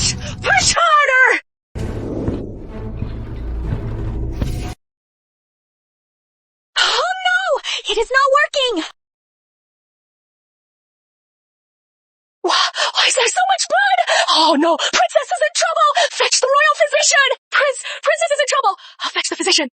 Push! Push harder! Oh no! It is not working! Why is there so much blood? Oh no! Princess is in trouble! Fetch the royal physician! Princess is in trouble! I'll fetch the physician.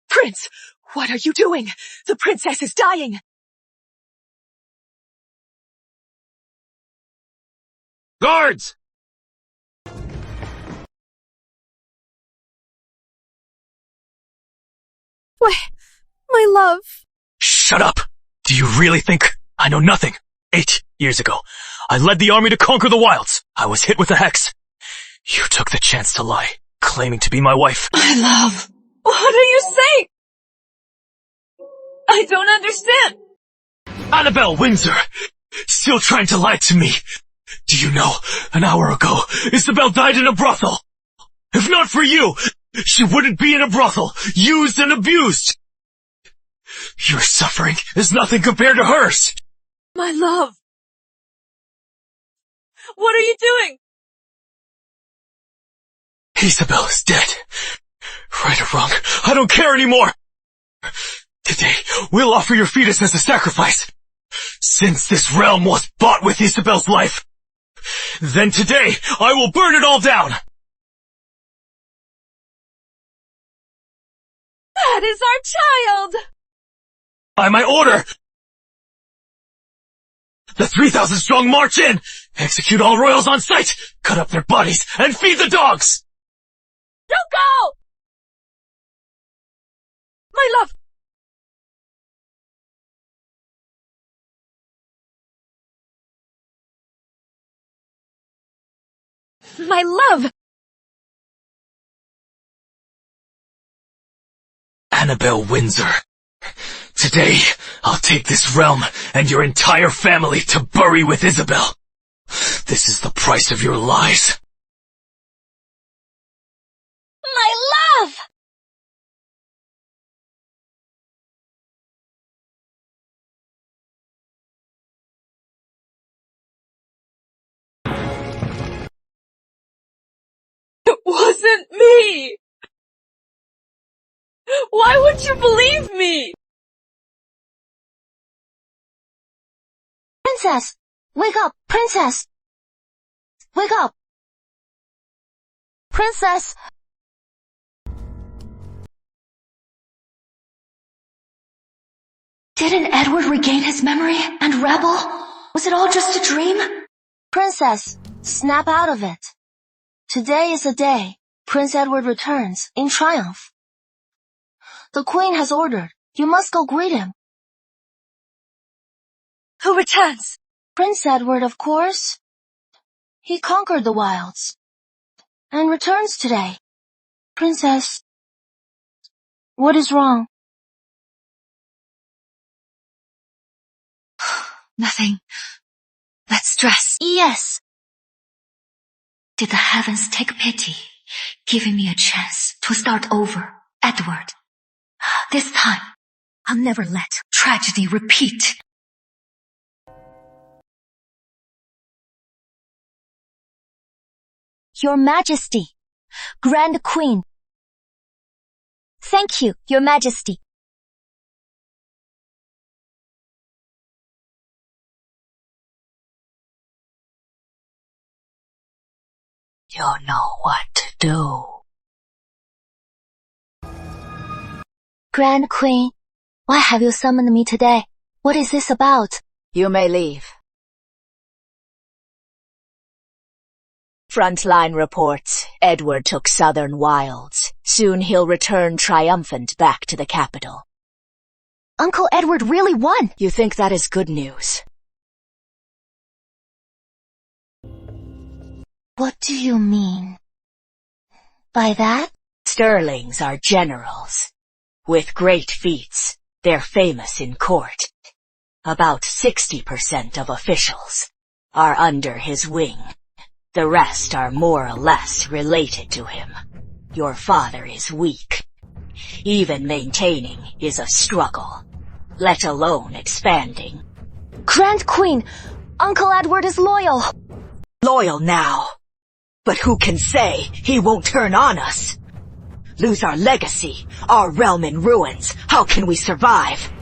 Prince, what are you doing? The princess is dying. Guards! Why, my love. Shut up! Do you really think I know nothing? 8 years ago, I led the army to conquer the wilds. I was hit with a hex. You took the chance to lie, claiming to be my wife. My love, what are you saying? I don't understand. Annabelle Windsor! Still trying to lie to me. Do you know, an hour ago, Isabel died in a brothel. If not for you, she wouldn't be in a brothel, used and abused. Your suffering is nothing compared to hers. My love. What are you doing? Isabel is dead. Right or wrong, I don't care anymore. Today, we'll offer your fetus as a sacrifice. Since this realm was bought with Isabel's life, then today, I will burn it all down. That is our child! By my order! The 3,000 strong march in! Execute all royals on sight! Cut up their bodies and feed the dogs! Don't go! My love! My love! Annabelle Windsor. Today, I'll take this realm and your entire family to bury with Isabel. This is the price of your lies. My love! It wasn't me! Why would you believe me? Princess! Wake up! Princess! Wake up! Princess! Didn't Edward regain his memory and rebel? Was it all just a dream? Princess, snap out of it. Today is the day Prince Edward returns in triumph. The Queen has ordered. You must go greet him. Who returns? Prince Edward, of course. He conquered the wilds and returns today. Princess, what is wrong? Nothing. Let's dress. Yes. Did the heavens take pity, giving me a chance to start over, Edward? This time, I'll never let tragedy repeat. Your Majesty, Grand Queen. Thank you, Your Majesty. You know what to do. Grand Queen, why have you summoned me today? What is this about? You may leave. Frontline reports, Edward took southern wilds. Soon he'll return triumphant back to the capital. Uncle Edward really won. You think that is good news? What do you mean by that? Sterlings are generals. With great feats, they're famous in court. About 60% of officials are under his wing. The rest are more or less related to him. Your father is weak. Even maintaining is a struggle, let alone expanding. Grand Queen, Uncle Edward is loyal. Loyal now. But who can say he won't turn on us? Lose our legacy, our realm in ruins. How can we survive?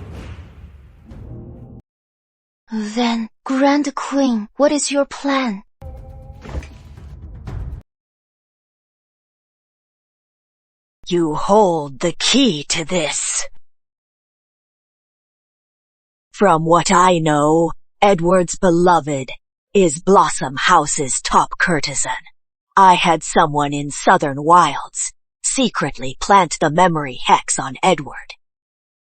Then, Grand Queen, what is your plan? You hold the key to this. From what I know, Edward's beloved is Blossom House's top courtesan. I had someone in Southern Wilds secretly plant the memory hex on Edward.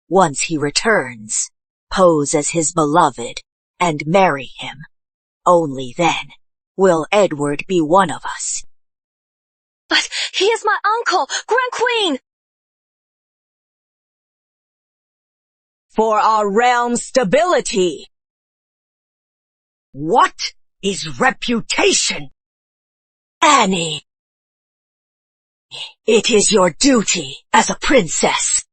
Once he returns, pose as his beloved and marry him. Only then will Edward be one of us. But he is my uncle, Grand Queen! For our realm's stability. What is reputation? Annie, it is your duty as a princess.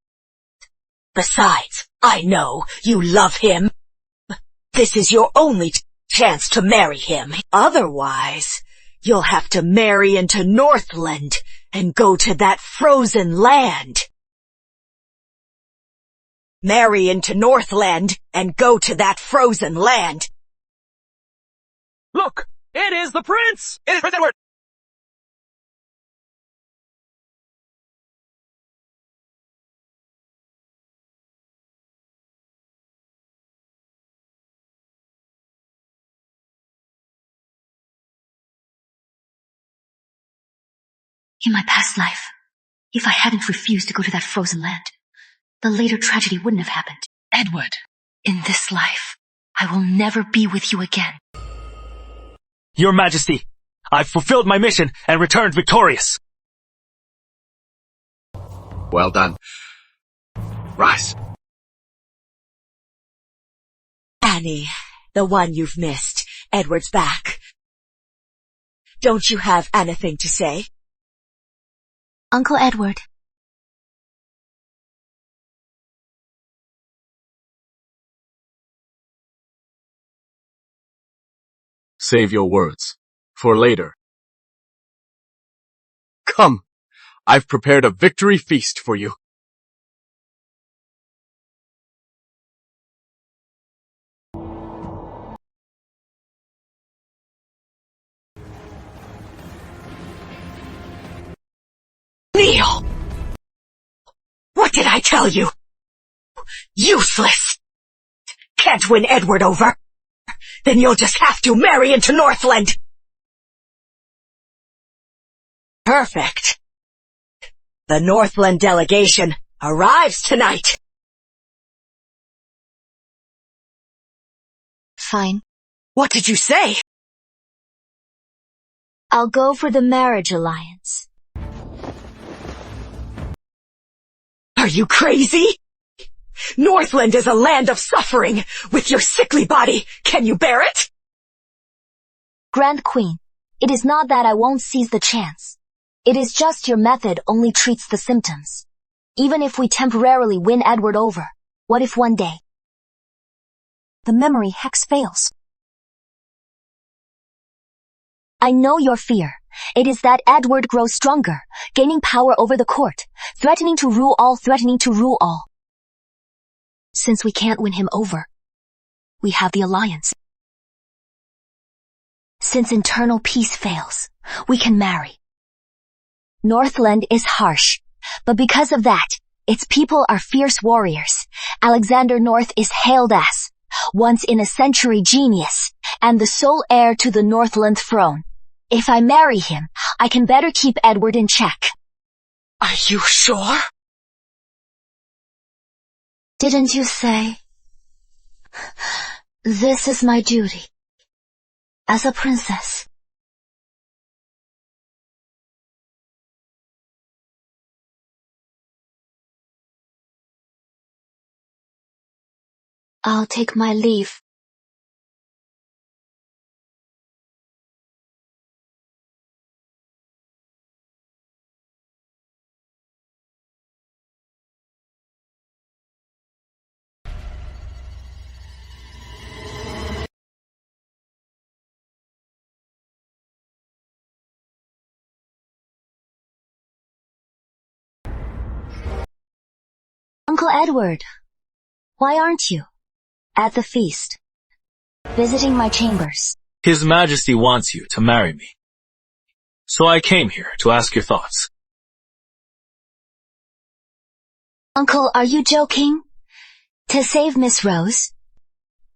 Besides, I know you love him. This is your only chance to marry him. Otherwise, you'll have to marry into Northland and go to that frozen land. Marry into Northland and go to that frozen land. Look! It is the prince! It is Prince Edward! In my past life, if I hadn't refused to go to that frozen land, the later tragedy wouldn't have happened. Edward. In this life, I will never be with you again. Your Majesty, I've fulfilled my mission and returned victorious. Well done. Rise. Annie, the one you've missed. Edward's back. Don't you have anything to say? Uncle Edward. Save your words. For later. Come. I've prepared a victory feast for you. Neil! What did I tell you? Useless! Can't win Edward over. Then you'll just have to marry into Northland. Perfect. The Northland delegation arrives tonight. Fine. What did you say? I'll go for the marriage alliance. Are you crazy? Northland is a land of suffering. With your sickly body, can you bear it? Grand Queen, it is not that I won't seize the chance. It is just your method only treats the symptoms. Even if we temporarily win Edward over, what if one day the memory hex fails? I know your fear. It is that Edward grows stronger, gaining power over the court, threatening to rule all. Since we can't win him over, we have the alliance. Since internal peace fails, we can marry. Northland is harsh, but because of that, its people are fierce warriors. Alexander North is hailed as once-in-a-century genius and the sole heir to the Northland throne. If I marry him, I can better keep Edward in check. Are you sure? Didn't you say? This is my duty. As a princess. I'll take my leave. Uncle Edward, why aren't you at the feast, visiting my chambers? His Majesty wants you to marry me. So I came here to ask your thoughts. Uncle, are you joking? To save Miss Rose,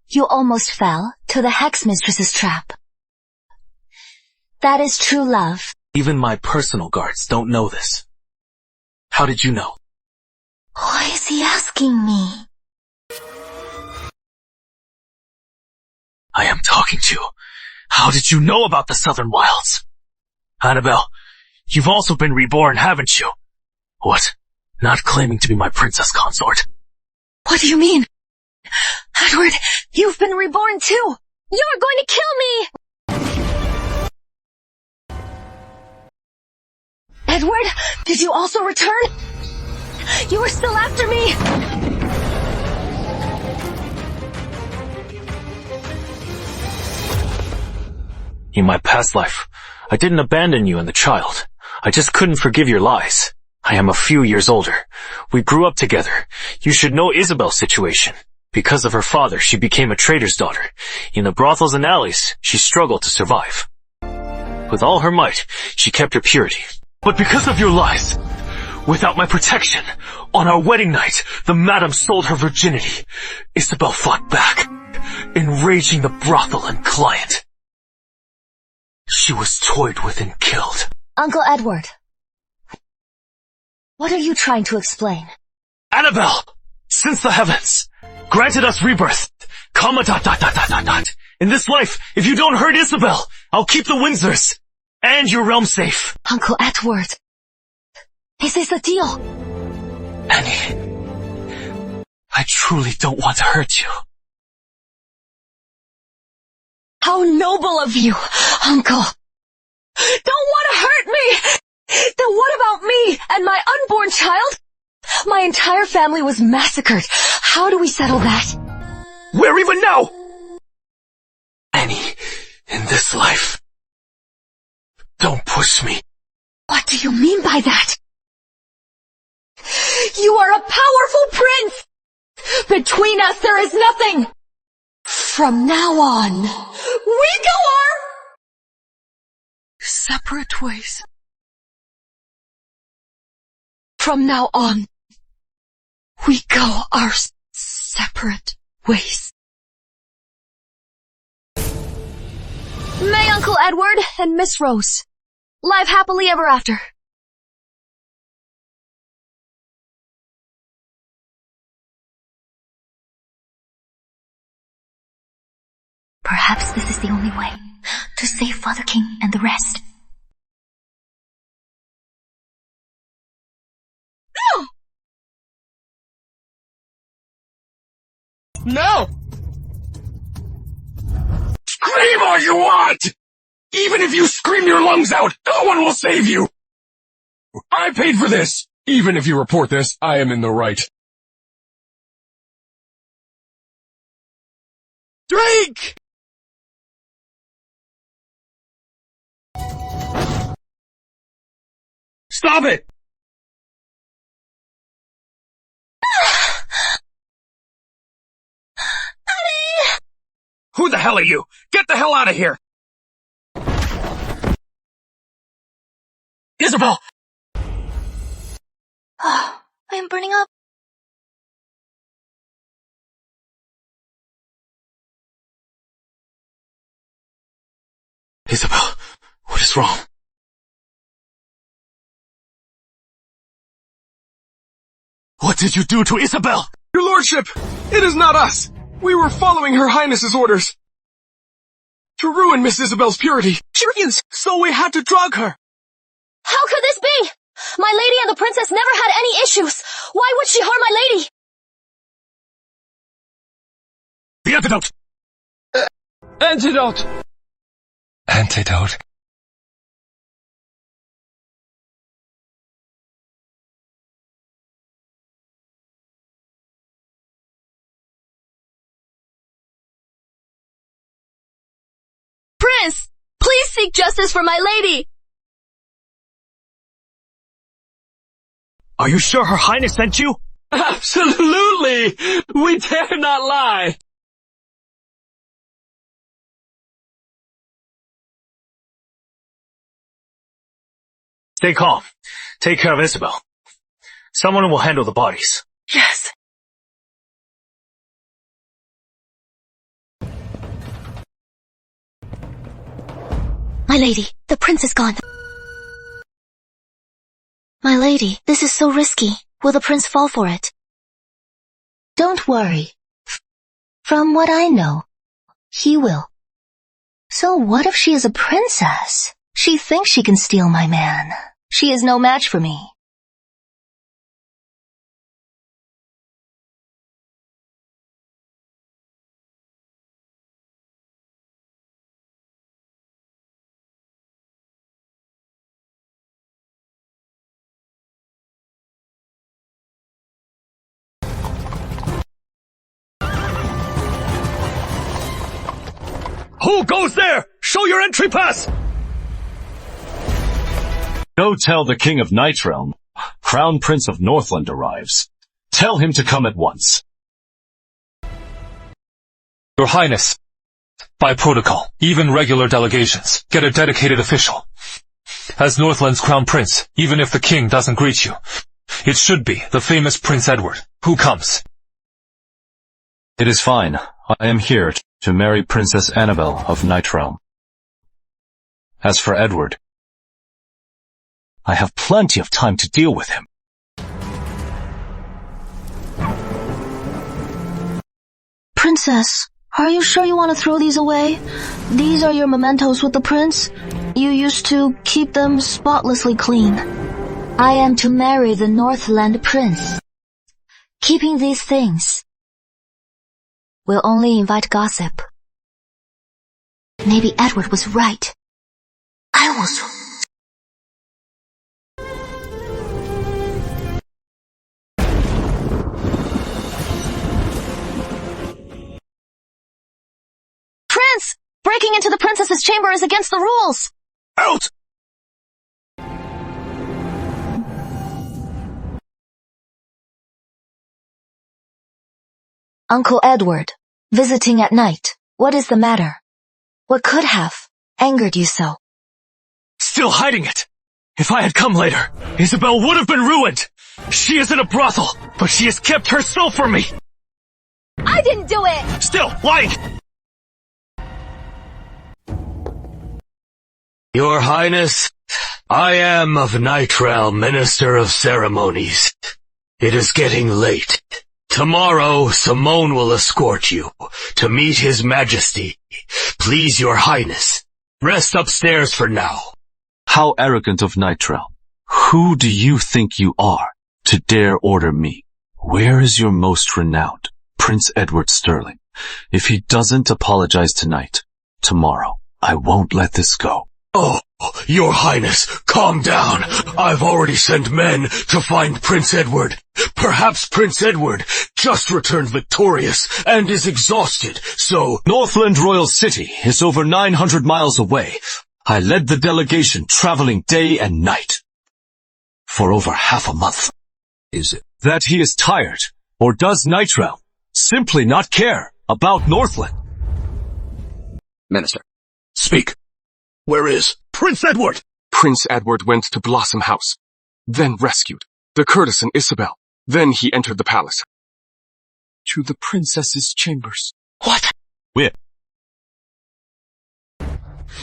you almost fell to the Hex Mistress's trap. That is true love. Even my personal guards don't know this. How did you know? Why is he asking me? I am talking to you. How did you know about the Southern Wilds? Annabelle, you've also been reborn, haven't you? What? Not claiming to be my princess consort? What do you mean? Edward, you've been reborn too! You're going to kill me! Edward, did you also return? You were still after me! In my past life, I didn't abandon you and the child. I just couldn't forgive your lies. I am a few years older. We grew up together. You should know Isabel's situation. Because of her father, she became a trader's daughter. In the brothels and alleys, she struggled to survive. With all her might, she kept her purity. But because of your lies, without my protection, on our wedding night, the madam sold her virginity. Isabel fought back, enraging the brothel and client. She was toyed with and killed. Uncle Edward, what are you trying to explain? Annabelle, since the heavens granted us rebirth, comma ... In this life, if you don't hurt Isabel, I'll keep the Windsors and your realm safe. Uncle Edward, is this a deal? Annie, I truly don't want to hurt you. How noble of you, Uncle! Don't want to hurt me! Then what about me and my unborn child? My entire family was massacred. How do we settle that? Where even now? Annie, in this life, don't push me. What do you mean by that? You are a powerful prince! Between us there is nothing! From now on, we go our separate ways. From now on, we go our separate ways. May Uncle Edward and Miss Rose live happily ever after. Perhaps this is the only way to save Father King and the rest. No! Scream all you want! Even if you scream your lungs out, no one will save you! I paid for this! Even if you report this, I am in the right. Drake! Stop it! Who the hell are you? Get the hell out of here! Isabel! I am burning up. Isabel, what is wrong? What did you do to Isabel? Your lordship, it is not us. We were following Her Highness's orders to ruin Miss Isabel's purity. She refused, so we had to drug her. How could this be? My lady and the princess never had any issues. Why would she harm my lady? The antidote! Antidote! Antidote. Prince, please seek justice for my lady! Are you sure Her Highness sent you? Absolutely! We dare not lie! Stay calm. Take care of Isabel. Someone will handle the bodies. Yes. My lady, the prince is gone. My lady, this is so risky. Will the prince fall for it? Don't worry. From what I know, he will. So what if she is a princess? She thinks she can steal my man. She is no match for me. Who goes there? Show your entry pass! Go tell the King of Night Realm, Crown Prince of Northland arrives. Tell him to come at once. Your Highness, by protocol, even regular delegations get a dedicated official. As Northland's Crown Prince, even if the King doesn't greet you, it should be the famous Prince Edward who comes. It is fine. I am here to marry Princess Annabelle of Night Realm. As for Edward, I have plenty of time to deal with him. Princess, are you sure you want to throw these away? These are your mementos with the prince. You used to keep them spotlessly clean. I am to marry the Northland prince. Keeping these things will only invite gossip. Maybe Edward was right. I was wrong. Prince! Breaking into the princess's chamber is against the rules! Out! Uncle Edward, visiting at night. What is the matter? What could have angered you so? Still hiding it! If I had come later, Isabel would have been ruined! She is in a brothel, but she has kept herself from me! I didn't do it! Still, lying! Your Highness, I am of Night Realm, Minister of Ceremonies. It is getting late. Tomorrow, Simone will escort you to meet His Majesty. Please, Your Highness, rest upstairs for now. How arrogant of Night Realm. Who do you think you are to dare order me? Where is your most renowned, Prince Edward Sterling? If he doesn't apologize tonight, tomorrow, I won't let this go. Oh, Your Highness, calm down. I've already sent men to find Prince Edward. Perhaps Prince Edward just returned victorious and is exhausted, so... Northland Royal City is over 900 miles away. I led the delegation traveling day and night for over half a month. Is it that he is tired, or does Night Realm simply not care about Northland? Minister. Speak. Where is Prince Edward? Prince Edward went to Blossom House, then rescued the courtesan Isabel. Then he entered the palace. To the princess's chambers. What? Where?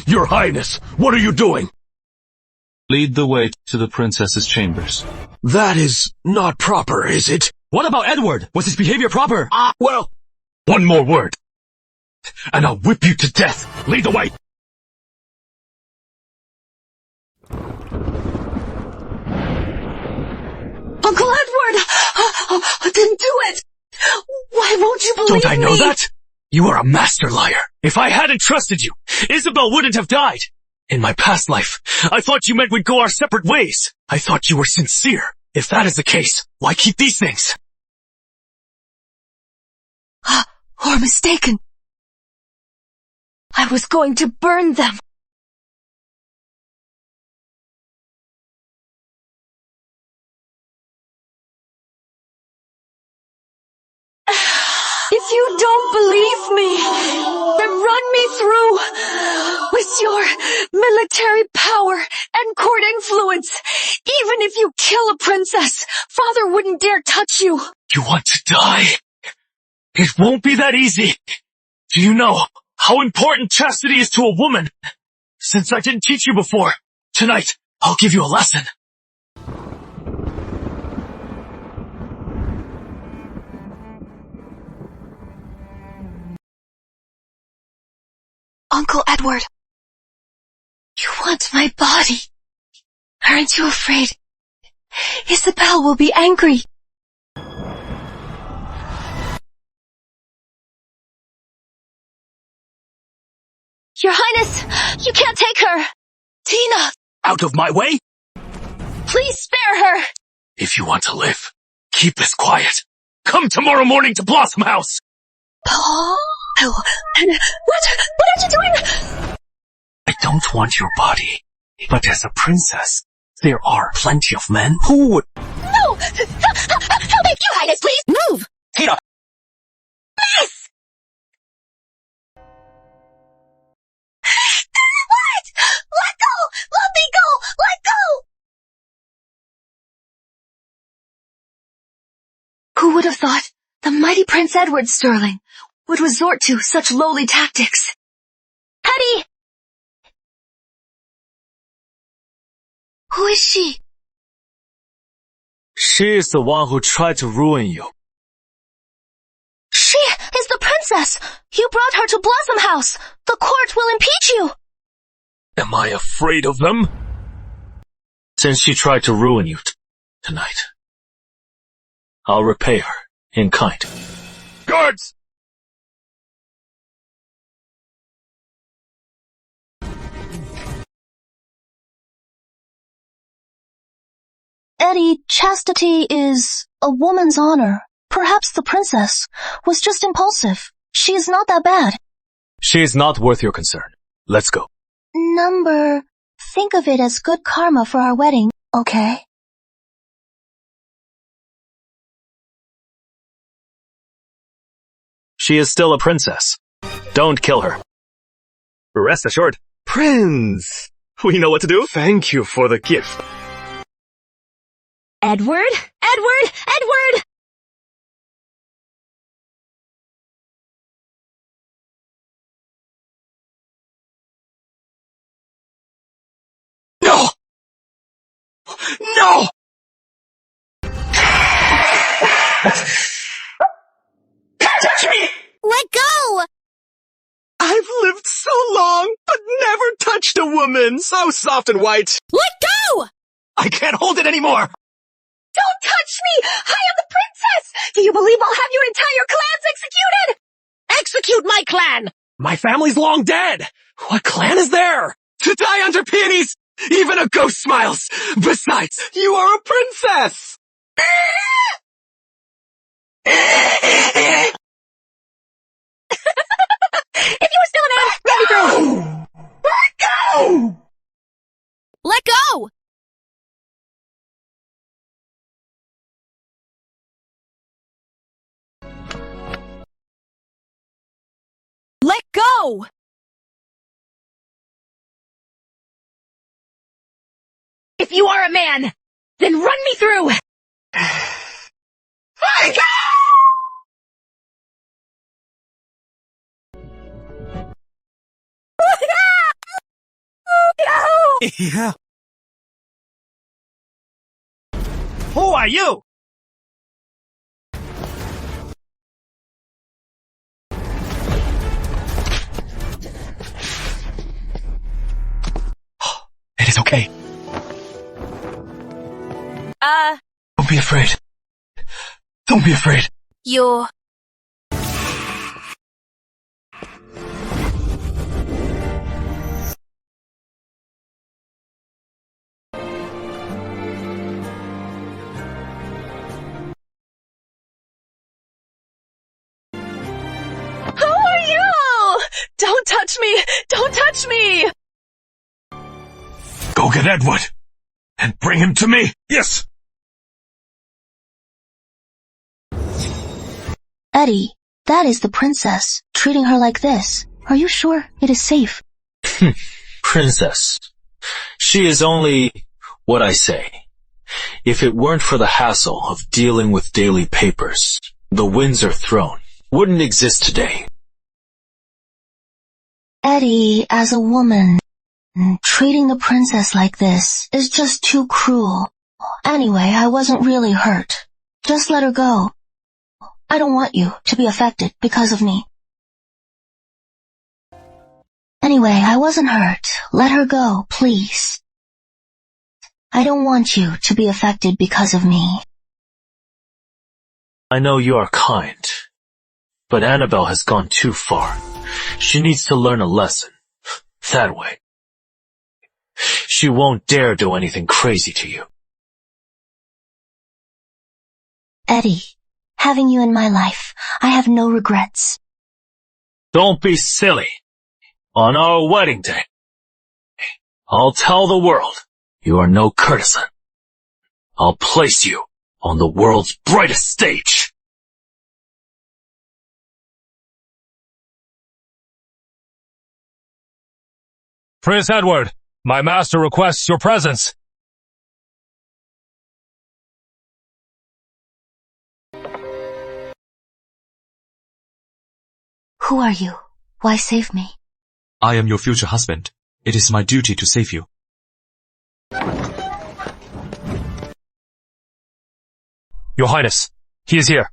Your Highness, what are you doing? Lead the way to the princess's chambers. That is not proper, is it? What about Edward? Was his behavior proper? Well, one more word, and I'll whip you to death. Lead the way. Uncle Edward! I didn't do it! Why won't you believe me? Don't I know that? You are a master liar. If I hadn't trusted you, Isabel wouldn't have died. In my past life, I thought you meant we'd go our separate ways. I thought you were sincere. If that is the case, why keep these things? Or mistaken. I was going to burn them. If you don't believe me, then run me through. With your military power and court influence, even if you kill a princess, Father wouldn't dare touch you. You want to die? It won't be that easy. Do you know how important chastity is to a woman? Since I didn't teach you before, tonight I'll give you a lesson. Uncle Edward, you want my body. Aren't you afraid? Isabel will be angry. Your Highness, you can't take her. Tina! Out of my way? Please spare her. If you want to live, keep this quiet. Come tomorrow morning to Blossom House. Paul? What are you doing? I don't want your body, but as a princess, there are plenty of men who would... No! Help me, Your Highness, please! Move! Tina! Please! What? Let go! Let me go! Let go! Who would have thought the mighty Prince Edward Sterling would resort to such lowly tactics? Hetty! Who is she? She is the one who tried to ruin you. She is the princess! You brought her to Blossom House! The court will impeach you! Am I afraid of them? Since she tried to ruin you tonight, I'll repay her in kind. Guards! Eddie, chastity is a woman's honor. Perhaps the princess was just impulsive. She is not that bad. She is not worth your concern. Let's go. Number, think of it as good karma for our wedding, okay? She is still a princess. Don't kill her. Rest assured. Prince! We know what to do. Thank you for the gift. Edward? Edward! Edward! No! No! Touch me! Let go! I've lived so long, but never touched a woman so soft and white. Let go! I can't hold it anymore! Don't touch me! I am the princess! Do you believe I'll have your entire clans executed? Execute my clan! My family's long dead! What clan is there? To die under peonies! Even a ghost smiles! Besides, you are a princess! If you were still a man, let me through! Let go! Let go! Let go! If you are a man, then run me through! Let go! Yeah. Who are you? It is okay. Don't be afraid. Don't be afraid. You're... Don't touch me! Don't touch me! Go get Edward and bring him to me. Yes. Eddie, That is the princess, treating her like this. Are you sure it is safe? Princess. She is only what I say. If it weren't for the hassle of dealing with daily papers, the Windsor throne wouldn't exist today. Eddie, as a woman, treating the princess like this is just too cruel. Anyway, I wasn't really hurt. Just let her go. I don't want you to be affected because of me. Anyway, I wasn't hurt. Let her go, please. I don't want you to be affected because of me. I know you are kind, but Annabelle has gone too far. She needs to learn a lesson. That way. She won't dare do anything crazy to you. Eddie, having you in my life, I have no regrets. Don't be silly. On our wedding day, I'll tell the world you are no courtesan. I'll place you on the world's brightest stage. Prince Edward, my master requests your presence. Who are you? Why save me? I am your future husband. It is my duty to save you. Your Highness, he is here.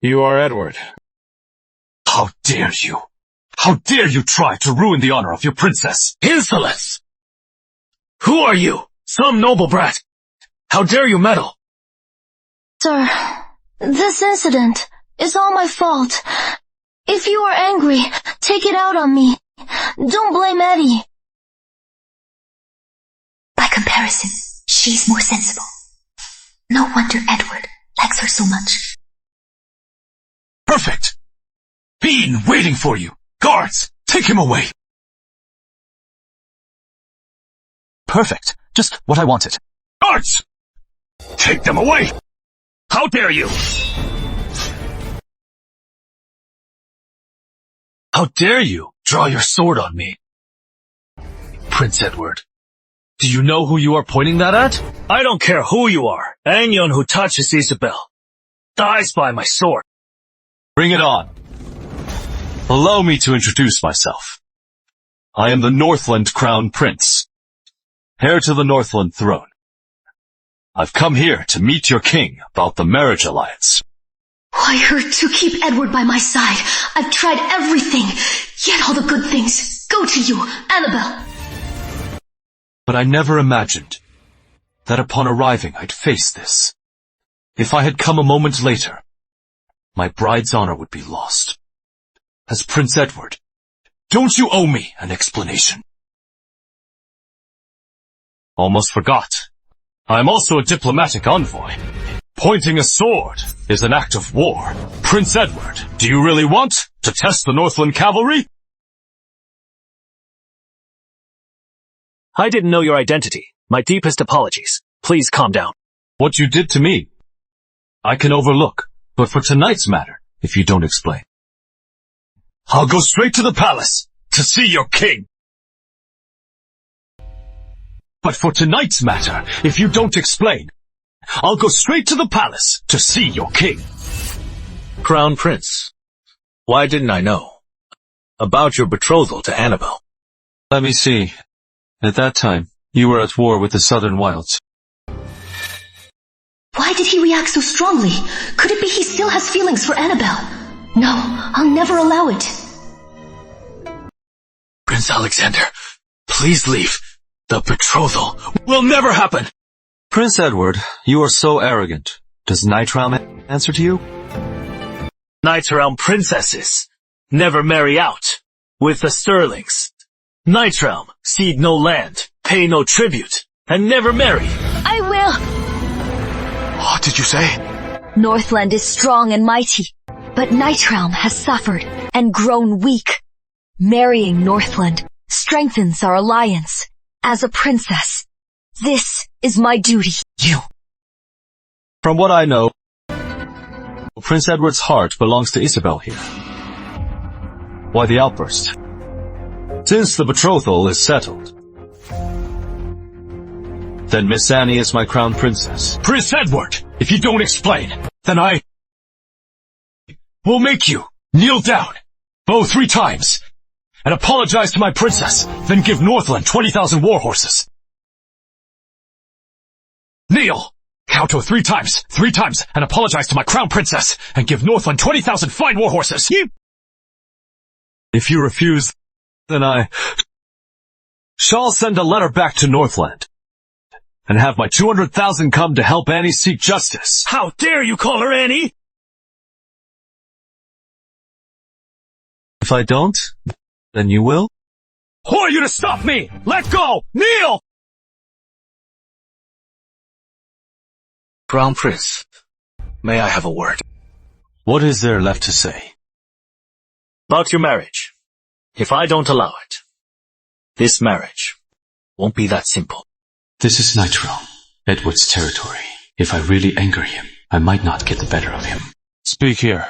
You are Edward. How dare you? How dare you try to ruin the honor of your princess? Insolence! Who are you? Some noble brat. How dare you meddle? Sir, this incident is all my fault. If you are angry, take it out on me. Don't blame Eddie. By comparison, she's more sensible. No wonder Edward likes her so much. Perfect! Been waiting for you. Guards, take him away. Perfect. Just what I wanted. Guards! Take them away! How dare you? How dare you draw your sword on me? Prince Edward, do you know who you are pointing that at? I don't care who you are. Anyone who touches Isabel dies by my sword. Bring it on. Allow me to introduce myself. I am the Northland Crown Prince, heir to the Northland throne. I've come here to meet your king about the marriage alliance. Wire to keep Edward by my side. I've tried everything, yet all the good things go to you, Annabelle. But I never imagined that upon arriving I'd face this. If I had come a moment later, my bride's honor would be lost. As Prince Edward, don't you owe me an explanation? Almost forgot. I am also a diplomatic envoy. Pointing a sword is an act of war. Prince Edward, do you really want to test the Northland cavalry? I didn't know your identity. My deepest apologies. Please calm down. What you did to me, I can overlook. But for tonight's matter, if you don't explain, I'll go straight to the palace to see your king. But for tonight's matter, if you don't explain, I'll go straight to the palace to see your king. Crown Prince, why didn't I know about your betrothal to Annabelle? Let me see. At that time, you were at war with the Southern Wilds. Why did he react so strongly? Could it be he still has feelings for Annabelle? No, I'll never allow it. Prince Alexander, please leave. The betrothal will never happen. Prince Edward, you are so arrogant. Does Nightrealm answer to you? Nightrealm princesses never marry out with the Sterlings. Nightrealm cede no land, pay no tribute, and never marry. I will. What did you say? Northland is strong and mighty, but Nightrealm has suffered and grown weak. Marrying Northland strengthens our alliance. As a princess, this is my duty. From what I know, Prince Edward's heart belongs to Isabel here. Why the outburst? Since the betrothal is settled, then Miss Annie is my crown princess. Prince Edward, if you don't explain, then I will make you kneel down, bow 3 times, and apologize to my princess, then give Northland 20,000 war horses. Kneel! Count to 3 times, and apologize to my crown princess, and give Northland 20,000 fine war horses. If you refuse, then I shall send a letter back to Northland, and have my 200,000 come to help Annie seek justice. How dare you call her Annie? If I don't, then you will? Who are you to stop me? Let go! Kneel! Crown Prince, may I have a word? What is there left to say? About your marriage. If I don't allow it, this marriage won't be that simple. This is Night Realm, Edward's territory. If I really anger him, I might not get the better of him. Speak here.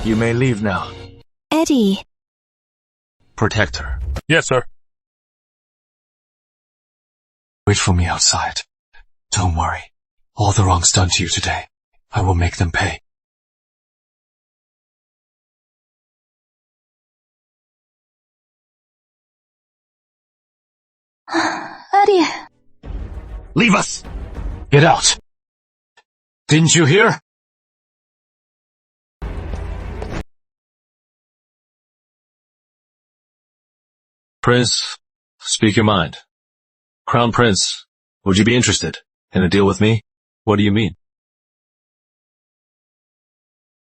You may leave now. Eddie. Protect her. Yes, sir. Wait for me outside. Don't worry. All the wrongs done to you today, I will make them pay. Eddie. Leave us! Get out! Didn't you hear? Prince, speak your mind. Crown Prince, would you be interested in a deal with me? What do you mean?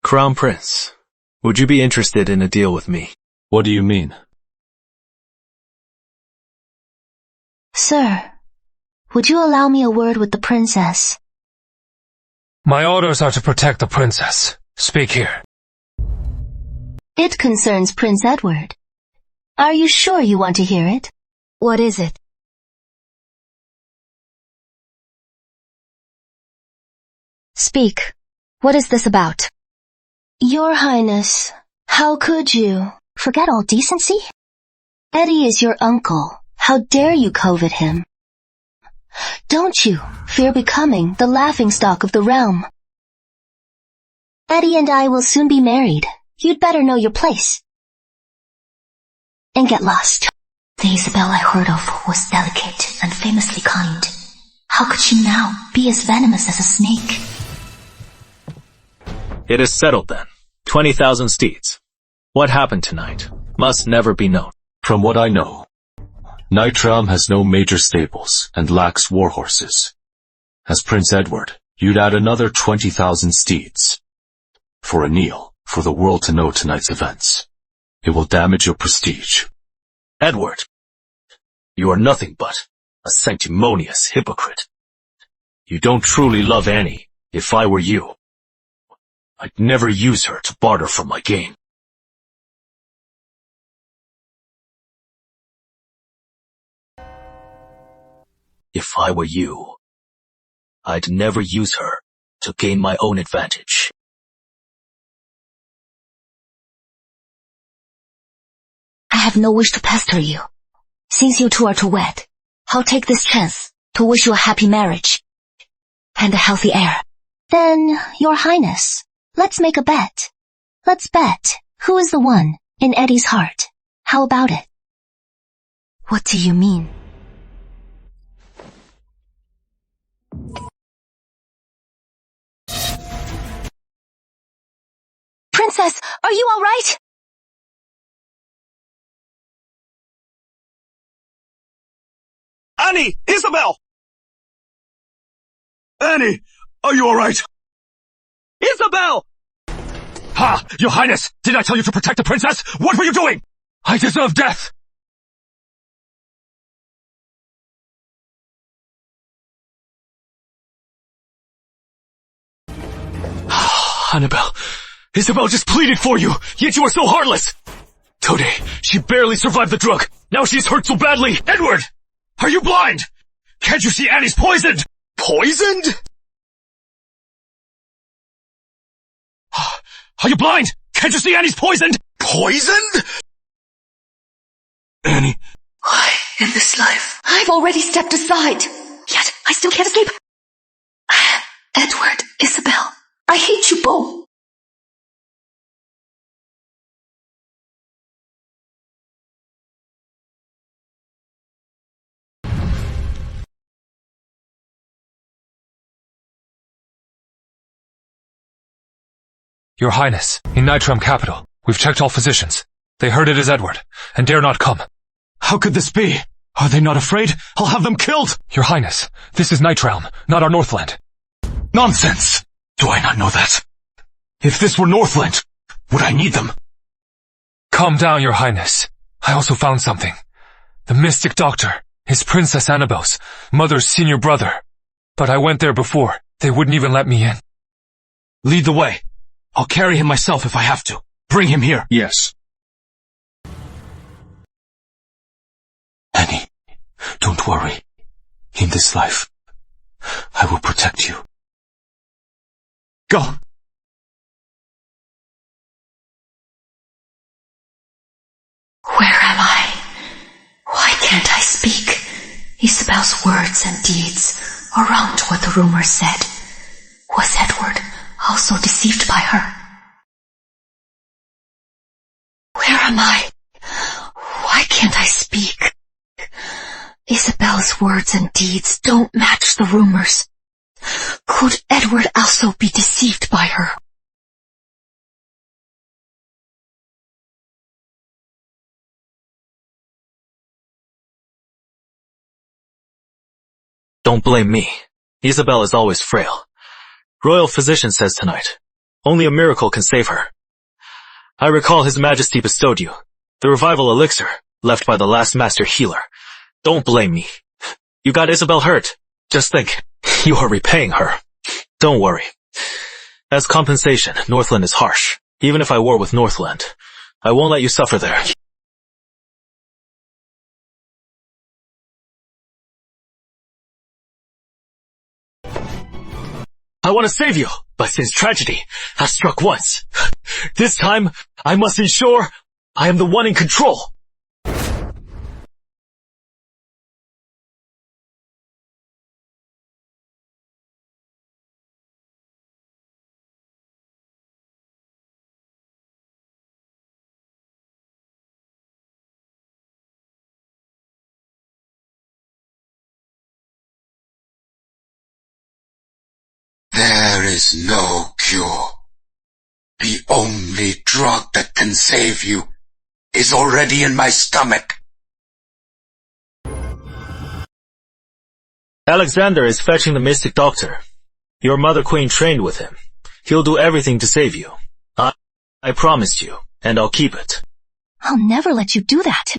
Crown Prince, would you be interested in a deal with me? What do you mean? Sir, would you allow me a word with the princess? My orders are to protect the princess. Speak here. It concerns Prince Edward. Are you sure you want to hear it? What is it? Speak. What is this about? Your Highness, how could you? Forget all decency? Eddie is your uncle. How dare you covet him? Don't you fear becoming the laughingstock of the realm? Eddie and I will soon be married. You'd better know your place. And get lost. The Isabel I heard of was delicate and famously kind. How could she now be as venomous as a snake? It is settled then. 20,000 steeds. What happened tonight must never be known. From what I know, Night Realm has no major stables and lacks war horses. As Prince Edward, you'd add another 20,000 steeds. For a kneel, for the world to know tonight's events. It will damage your prestige. Edward, you are nothing but a sanctimonious hypocrite. You don't truly love Annie. If I were you, I'd never use her to barter for my gain. If I were you, I'd never use her to gain my own advantage. I have no wish to pester you. Since you two are to wed, I'll take this chance to wish you a happy marriage and a healthy heir. Then, Your Highness, let's make a bet. Let's bet who is the one in Eddie's heart. How about it? What do you mean? Princess, are you all right? Annie! Isabel! Annie! Are you alright? Isabel! Ha! Your Highness! Did I tell you to protect the princess? What were you doing? I deserve death! Annabelle, Isabel just pleaded for you, yet you are so heartless! Today, she barely survived the drug. Now she's hurt so badly. Edward! Are you blind? Can't you see Annie's poisoned? Poisoned? Are you blind? Can't you see Annie's poisoned? Poisoned? Annie. Why in this life? I've already stepped aside. Yet I still can't escape. Edward, Isabel, I hate you both. Your Highness, in Nitram capital, we've checked all physicians. They heard it is Edward, and dare not come. How could this be? Are they not afraid? I'll have them killed! Your Highness, this is Nitram, not our Northland. Nonsense! Do I not know that? If this were Northland, would I need them? Calm down, Your Highness. I also found something. The mystic doctor is Princess Annabelle's mother's senior brother. But I went there before. They wouldn't even let me in. Lead the way. I'll carry him myself if I have to. Bring him here. Yes. Annie, don't worry. In this life, I will protect you. Go. Where am I? Why can't I speak? Isabel's words and deeds around what the rumor said. Was Edward also deceived by her? Where am I? Why can't I speak? Isabel's words and deeds don't match the rumors. Could Edward also be deceived by her? Don't blame me. Isabel is always frail. Royal physician says tonight, only a miracle can save her. I recall His Majesty bestowed you, the revival elixir, left by the last master healer. Don't blame me. You got Isabel hurt. Just think, you are repaying her. Don't worry. As compensation, Northland is harsh. Even if I war with Northland, I won't let you suffer there. I want to save you, but since tragedy has struck once, this time I must ensure I am the one in control. There is no cure. The only drug that can save you is already in my stomach. Alexander is fetching the mystic doctor. Your mother queen trained with him. He'll do everything to save you. I promised you, and I'll keep it. I'll never let you do that.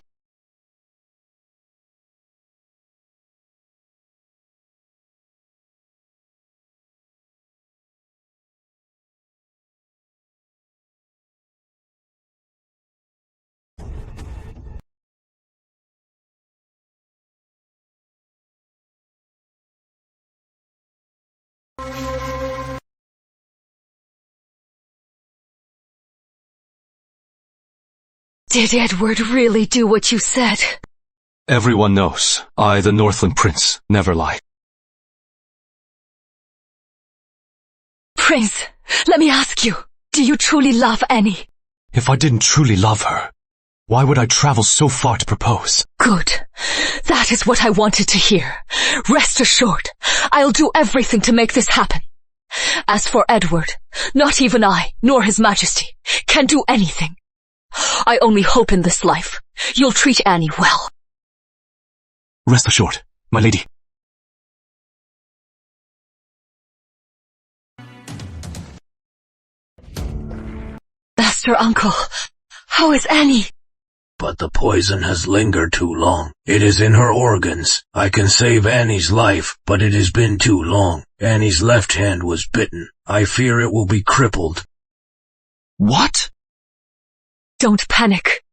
Did Edward really do what you said? Everyone knows, I, the Northland Prince, never lie. Prince, let me ask you, do you truly love Annie? If I didn't truly love her, why would I travel so far to propose? Good. That is what I wanted to hear. Rest assured, I'll do everything to make this happen. As for Edward, not even I, nor His Majesty, can do anything. I only hope in this life you'll treat Annie well. Rest assured, my lady. Master Uncle, how is Annie? But the poison has lingered too long. It is in her organs. I can save Annie's life, but it has been too long. Annie's left hand was bitten. I fear it will be crippled. What? Don't panic.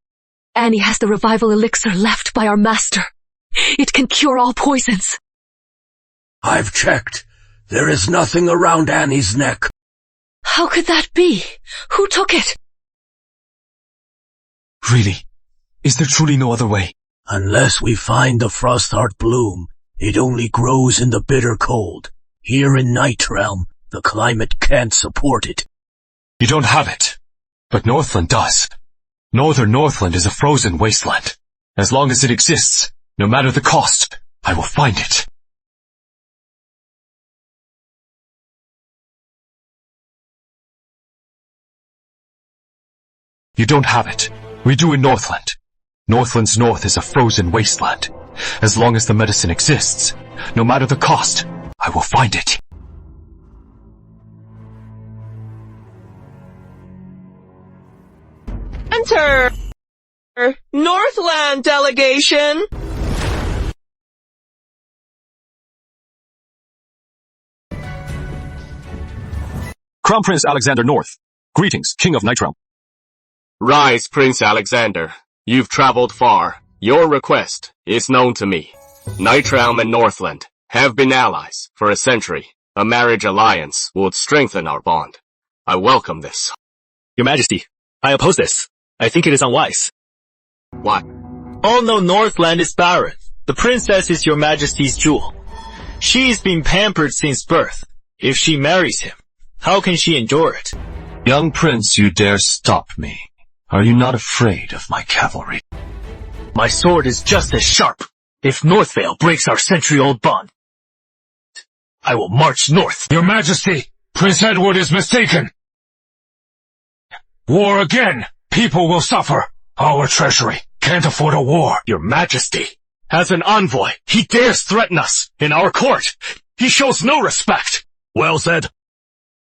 Annie has the revival elixir left by our master. It can cure all poisons. I've checked. There is nothing around Annie's neck. How could that be? Who took it? Really? Is there truly no other way? Unless we find the Frostheart bloom, it only grows in the bitter cold. Here in Night Realm, the climate can't support it. You don't have it. But Northland does. Northern Northland is a frozen wasteland. As long as it exists, no matter the cost, I will find it. You don't have it. We do in Northland. Northland's north is a frozen wasteland. As long as the medicine exists, no matter the cost, I will find it. Enter! Northland delegation! Crown Prince Alexander North. Greetings, King of Night Realm. Rise, Prince Alexander. You've traveled far. Your request is known to me. Night Realm and Northland have been allies for a century. A marriage alliance would strengthen our bond. I welcome this. Your Majesty, I oppose this. I think it is unwise. Why? All know Northland is barren. The princess is your Majesty's jewel. She's been pampered since birth. If she marries him, how can she endure it? Young prince, you dare stop me. Are you not afraid of my cavalry? My sword is just as sharp. If Northvale breaks our century-old bond, I will march north. Your Majesty, Prince Edward is mistaken. War again. People will suffer. Our treasury can't afford a war. Your Majesty, as an envoy, he dares threaten us in our court. He shows no respect. Well said.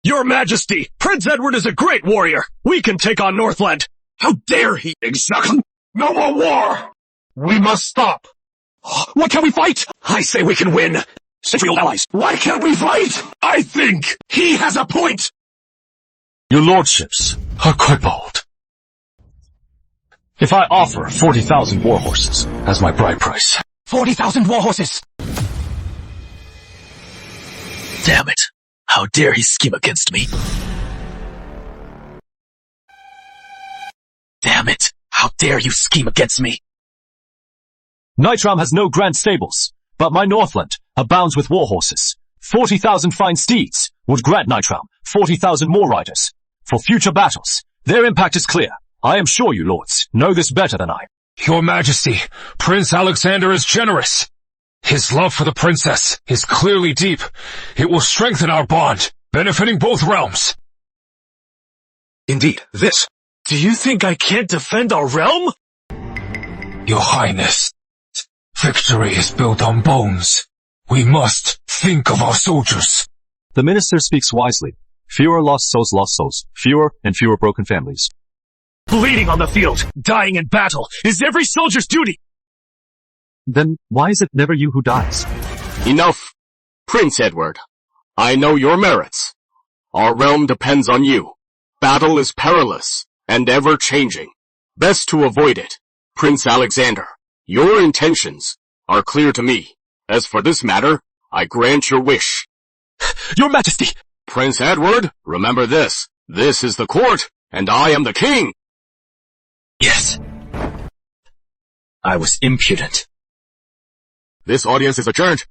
Your Majesty, Prince Edward is a great warrior. We can take on Northland. How dare he? Exactly. No more war. We must stop. What can we fight? I say we can win. Century-old allies. Why can't we fight? I think he has a point. Your lordships are quite bold. If I offer 40,000 war horses as my bride price. 40,000 war horses. Damn it. How dare he scheme against me? Damn it. How dare you scheme against me? Night Realm has no grand stables, but my Northland abounds with war horses. 40,000 fine steeds would grant Night Realm 40,000 more riders. For future battles, their impact is clear. I am sure you lords know this better than I. Your Majesty, Prince Alexander is generous. His love for the princess is clearly deep. It will strengthen our bond, benefiting both realms. Indeed, this. Do you think I can't defend our realm? Your Highness, victory is built on bones. We must think of our soldiers. The minister speaks wisely. Fewer lost souls, fewer and fewer broken families. Bleeding on the field, dying in battle, is every soldier's duty. Then why is it never you who dies? Enough, Prince Edward. I know your merits. Our realm depends on you. Battle is perilous and ever-changing. Best to avoid it. Prince Alexander, your intentions are clear to me. As for this matter, I grant your wish. Your Majesty! Prince Edward, remember this. This is the court, and I am the king. Yes. I was impudent. This audience is adjourned.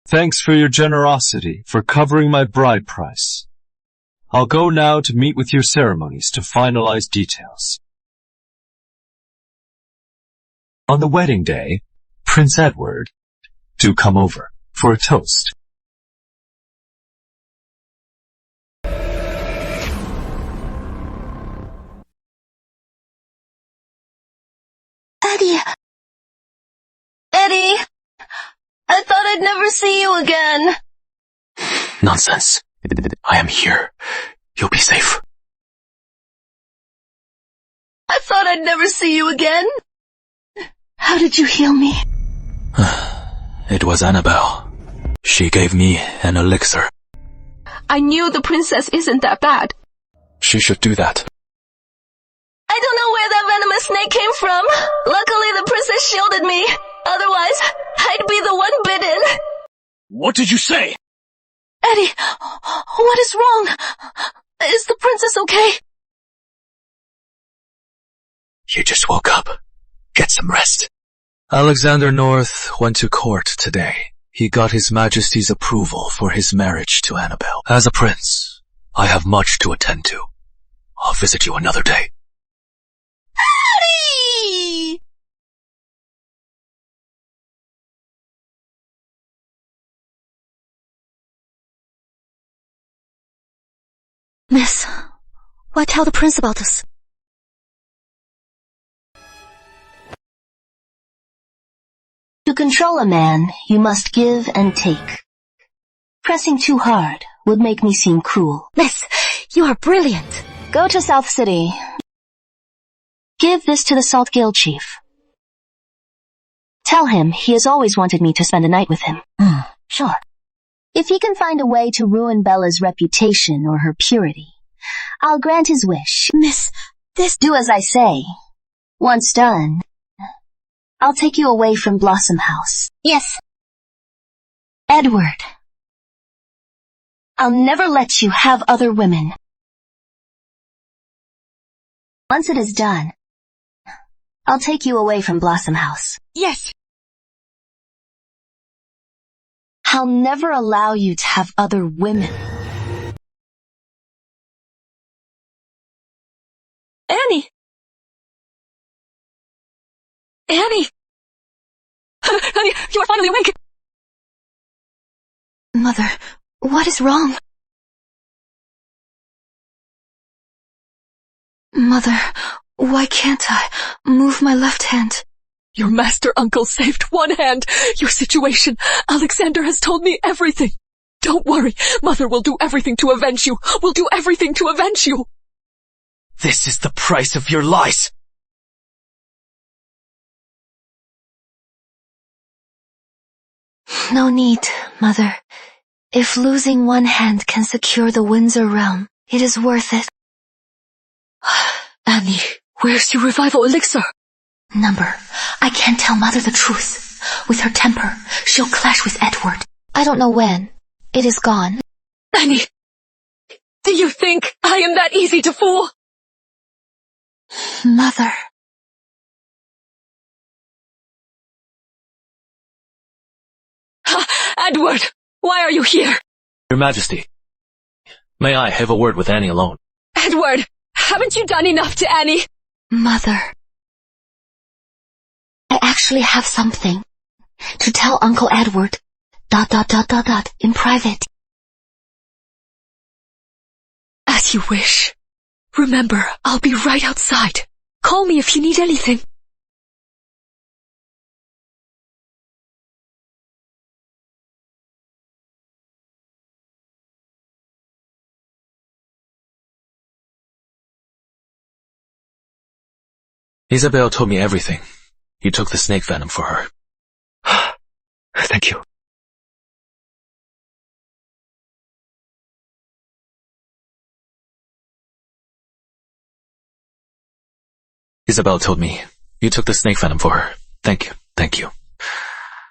Thanks for your generosity for covering my bride price. I'll go now to meet with your ceremonies to finalize details. On the wedding day, Prince Edward, do come over for a toast. Eddie, I thought I'd never see you again. Nonsense. I am here. You'll be safe. I thought I'd never see you again. How did you heal me? It was Annabelle. She gave me an elixir. I knew the princess isn't that bad. She should do that. I don't know where that venomous snake came from. Luckily the princess shielded me. Otherwise, I'd be the one bitten. What did you say? Eddie, what is wrong? Is the princess okay? You just woke up. Get some rest. Alexander North went to court today. He got His Majesty's approval for his marriage to Annabelle. As a prince, I have much to attend to. I'll visit you another day. Eddie! Miss, why tell the prince about this? To control a man, you must give and take. Pressing too hard would make me seem cruel. Miss, you are brilliant. Go to South City. Give this to the Salt Guild chief. Tell him he has always wanted me to spend a night with him. Sure. If he can find a way to ruin Bella's reputation or her purity, I'll grant his wish. Miss, this... Do as I say. Once done, I'll take you away from Blossom House. Yes. Edward, I'll never let you have other women. Once it is done, I'll take you away from Blossom House. Yes. I'll never allow you to have other women. Annie! Annie! Honey, you are finally awake! Mother, what is wrong? Mother, why can't I move my left hand? Your master uncle saved one hand. Your situation. Alexander has told me everything. Don't worry. Mother will do everything to avenge you. We'll do everything to avenge you. This is the price of your lies. No need, Mother. If losing one hand can secure the Windsor realm, it is worth it. Annie, where's your revival elixir? Number, I can't tell Mother the truth. With her temper, she'll clash with Edward. I don't know when. It is gone. Annie, do you think I am that easy to fool? Mother. Edward, why are you here? Your Majesty, may I have a word with Annie alone? Edward, haven't you done enough to Annie? Mother. I actually have something to tell Uncle Edward. ... in private. As you wish. Remember, I'll be right outside. Call me if you need anything. Isabel told me everything. You took the snake venom for her. Thank you. Isabel told me you took the snake venom for her. Thank you. Thank you.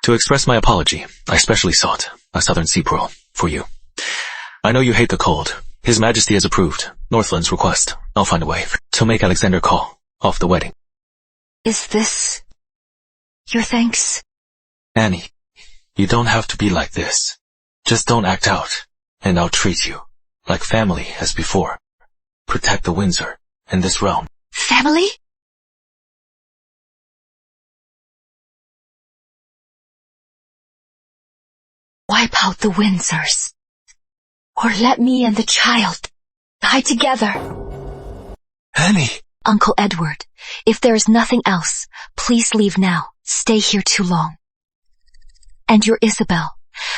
To express my apology, I specially sought a southern sea pearl for you. I know you hate the cold. His Majesty has approved Northland's request. I'll find a way to make Alexander call off the wedding. Is this your thanks? Annie, you don't have to be like this. Just don't act out, and I'll treat you like family as before. Protect the Windsor and this realm. Family? Wipe out the Windsors. Or let me and the child die together. Annie! Uncle Edward, if there is nothing else, please leave now. Stay here too long. And your Isabel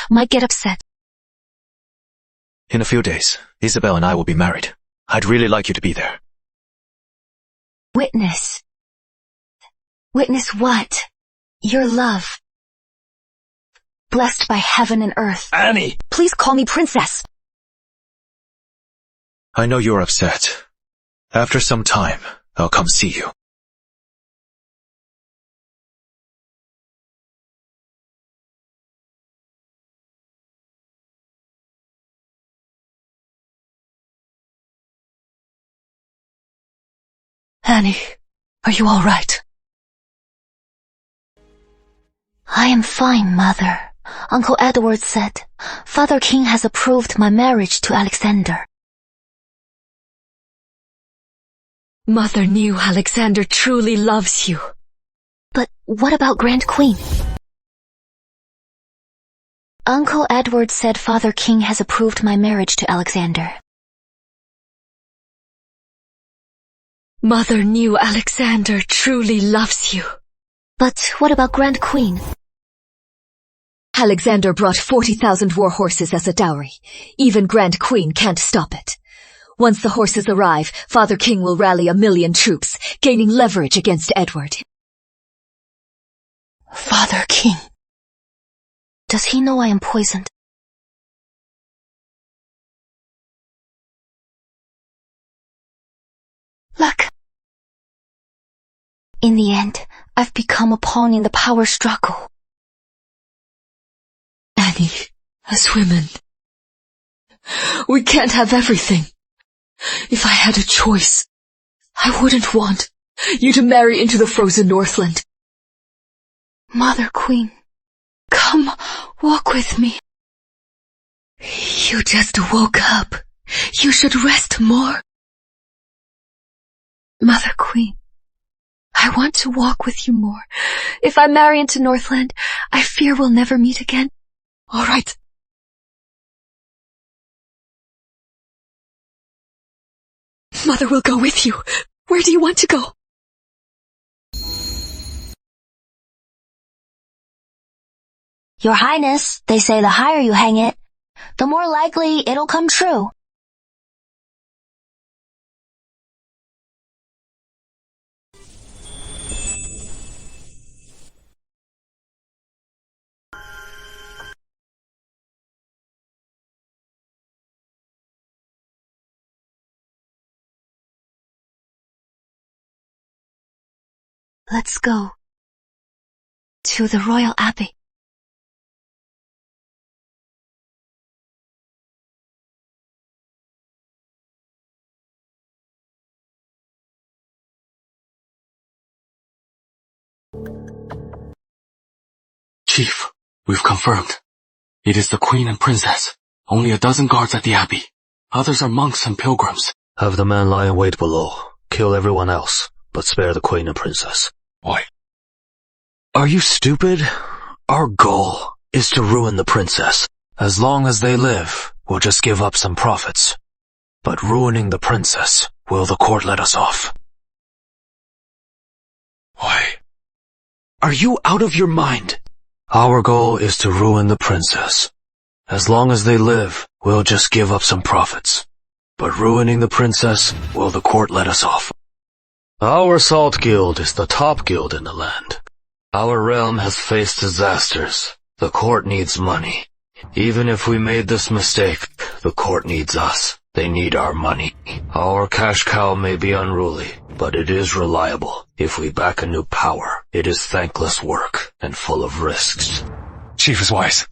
might get upset. In a few days, Isabel and I will be married. I'd really like you to be there. Witness. Witness what? Your love. blessed by heaven and earth. Annie! Please call me princess. I know you're upset. After some time, I'll come see you. Annie, are you all right? I am fine, Mother. Uncle Edward said, Father King has approved my marriage to Alexander. Mother knew Alexander truly loves you. But what about Grand Queen? Uncle Edward said Father King has approved my marriage to Alexander. Mother knew Alexander truly loves you. But what about Grand Queen? Alexander brought 40,000 war horses as a dowry. Even Grand Queen can't stop it. Once the horses arrive, Father King will rally 1 million troops, gaining leverage against Edward. Father King. Does he know I am poisoned? Look. In the end, I've become a pawn in the power struggle. Annie, as women, we can't have everything. If I had a choice, I wouldn't want you to marry into the frozen Northland. Mother Queen, come walk with me. You just woke up. You should rest more. Mother Queen, I want to walk with you more. If I marry into Northland, I fear we'll never meet again. All right. Mother will go with you. Where do you want to go? Your Highness, they say the higher you hang it, the more likely it'll come true. Let's go to the Royal Abbey. Chief, we've confirmed. It is the Queen and Princess. Only 12 guards at the Abbey. Others are monks and pilgrims. Have the men lie in wait below. Kill everyone else, but spare the Queen and Princess. Why? Are you stupid? Our goal is to ruin the princess. As long as they live, we'll just give up some profits. But ruining the princess, will the court let us off? Why? Are you out of your mind? Our goal is to ruin the princess. As long as they live, we'll just give up some profits. But ruining the princess, will the court let us off? Our Salt Guild is the top guild in the land. Our realm has faced disasters. The court needs money. Even if we made this mistake, the court needs us. They need our money. Our cash cow may be unruly, but it is reliable. If we back a new power, it is thankless work and full of risks. Chief is wise.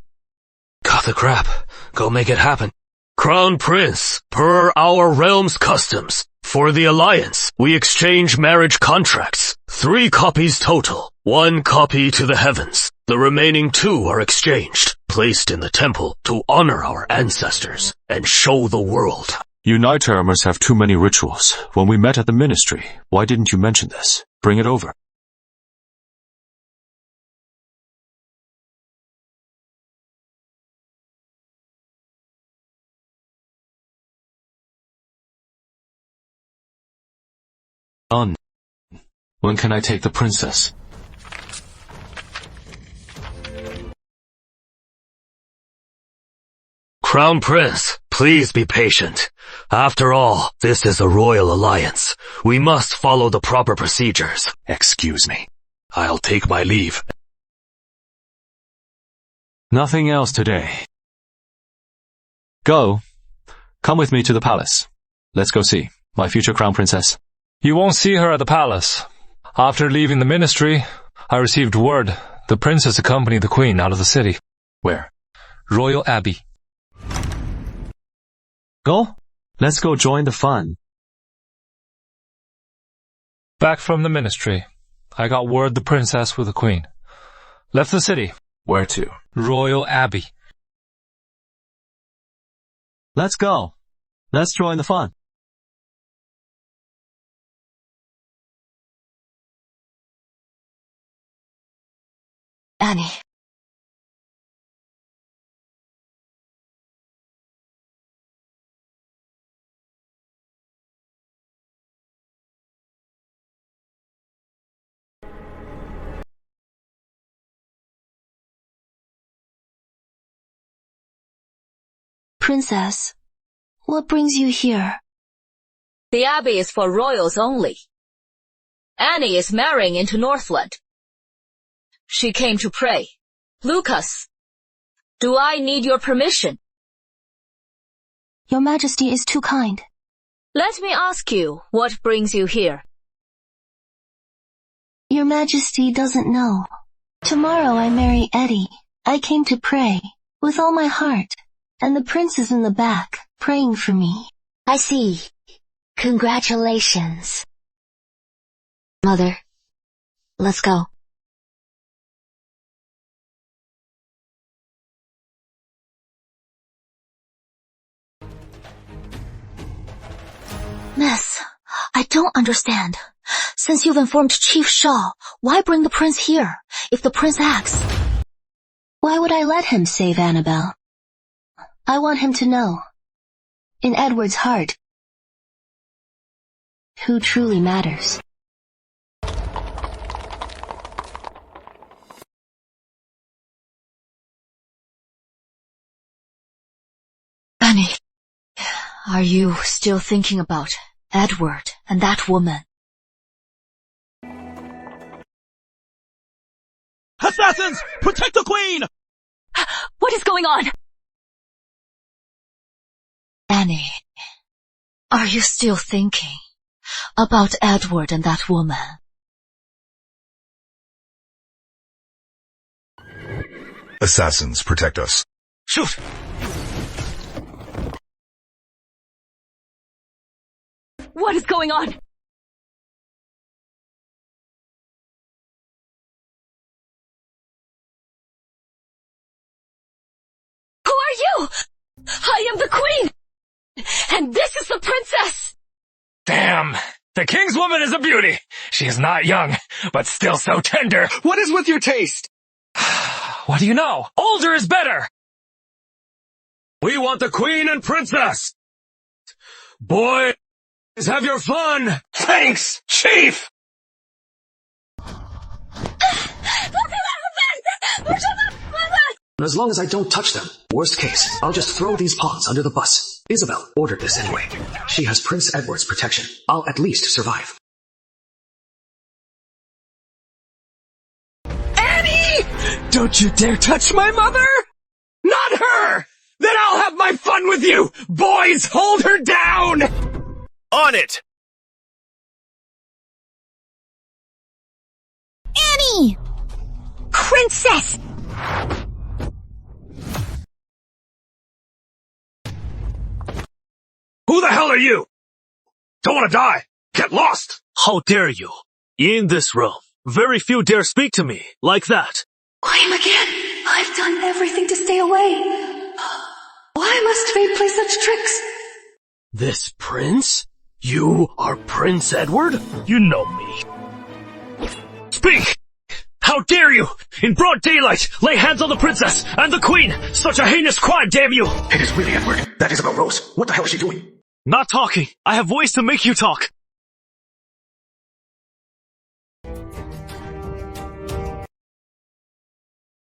Cut the crap. Go make it happen. Crown Prince, per our realm's customs, for the alliance, we exchange marriage contracts. 3 copies total. 1 copy to the heavens. The remaining 2 are exchanged, placed in the temple to honor our ancestors and show the world. You Night-Termers have too many rituals. When we met at the ministry, why didn't you mention this? Bring it over. Done. When can I take the princess? Crown Prince, please be patient. After all, this is a royal alliance. We must follow the proper procedures. Excuse me. I'll take my leave. Nothing else today. Go. Come with me to the palace. Let's go see my future crown princess. You won't see her at the palace. After leaving the ministry, I received word the princess accompanied the queen out of the city. Where? Royal Abbey. Go. Let's go join the fun. Back from the ministry, I got word the princess with the queen left the city. Where to? Royal Abbey. Let's go. Let's join the fun. Annie. Princess, what brings you here? The Abbey is for royals only. Annie is marrying into Northland. She came to pray. Lucas, do I need your permission? Your Majesty is too kind. Let me ask you, what brings you here? Your Majesty doesn't know. Tomorrow I marry Eddie. I came to pray, with all my heart, and the prince is in the back, praying for me. I see. Congratulations. Mother, let's go. Miss, I don't understand. Since you've informed Chief Shaw, why bring the prince here, if the prince asks? Why would I let him save Annabelle? I want him to know, in Edward's heart, who truly matters. Annie, are you still thinking about Edward and that woman? Assassins! Protect the queen! What is going on? Annie, are you still thinking about Edward and that woman? Assassins, protect us. Shoot! What is going on? Who are you? I am the queen! And this is the princess! Damn! The king's woman is a beauty. She is not young, but still so tender. What is with your taste? What do you know? Older is better! We want the queen and princess! Boys, have your fun! Thanks, Chief! As long as I don't touch them, worst case, I'll just throw these pawns under the bus. Isabel ordered this anyway. She has Prince Edward's protection. I'll at least survive. Annie! Don't you dare touch my mother! Not her! Then I'll have my fun with you! Boys, hold her down! On it! Annie! Princess! Who the hell are you? Don't want to die. Get lost. How dare you? In this realm, very few dare speak to me like that. Claim again. I've done everything to stay away. Why must fate play such tricks? This prince? You are Prince Edward? You know me. Speak! How dare you, in broad daylight, lay hands on the princess and the queen! Such a heinous crime, damn you! It is really Edward. That Isabel Rose. What the hell is she doing? Not talking. I have ways to make you talk.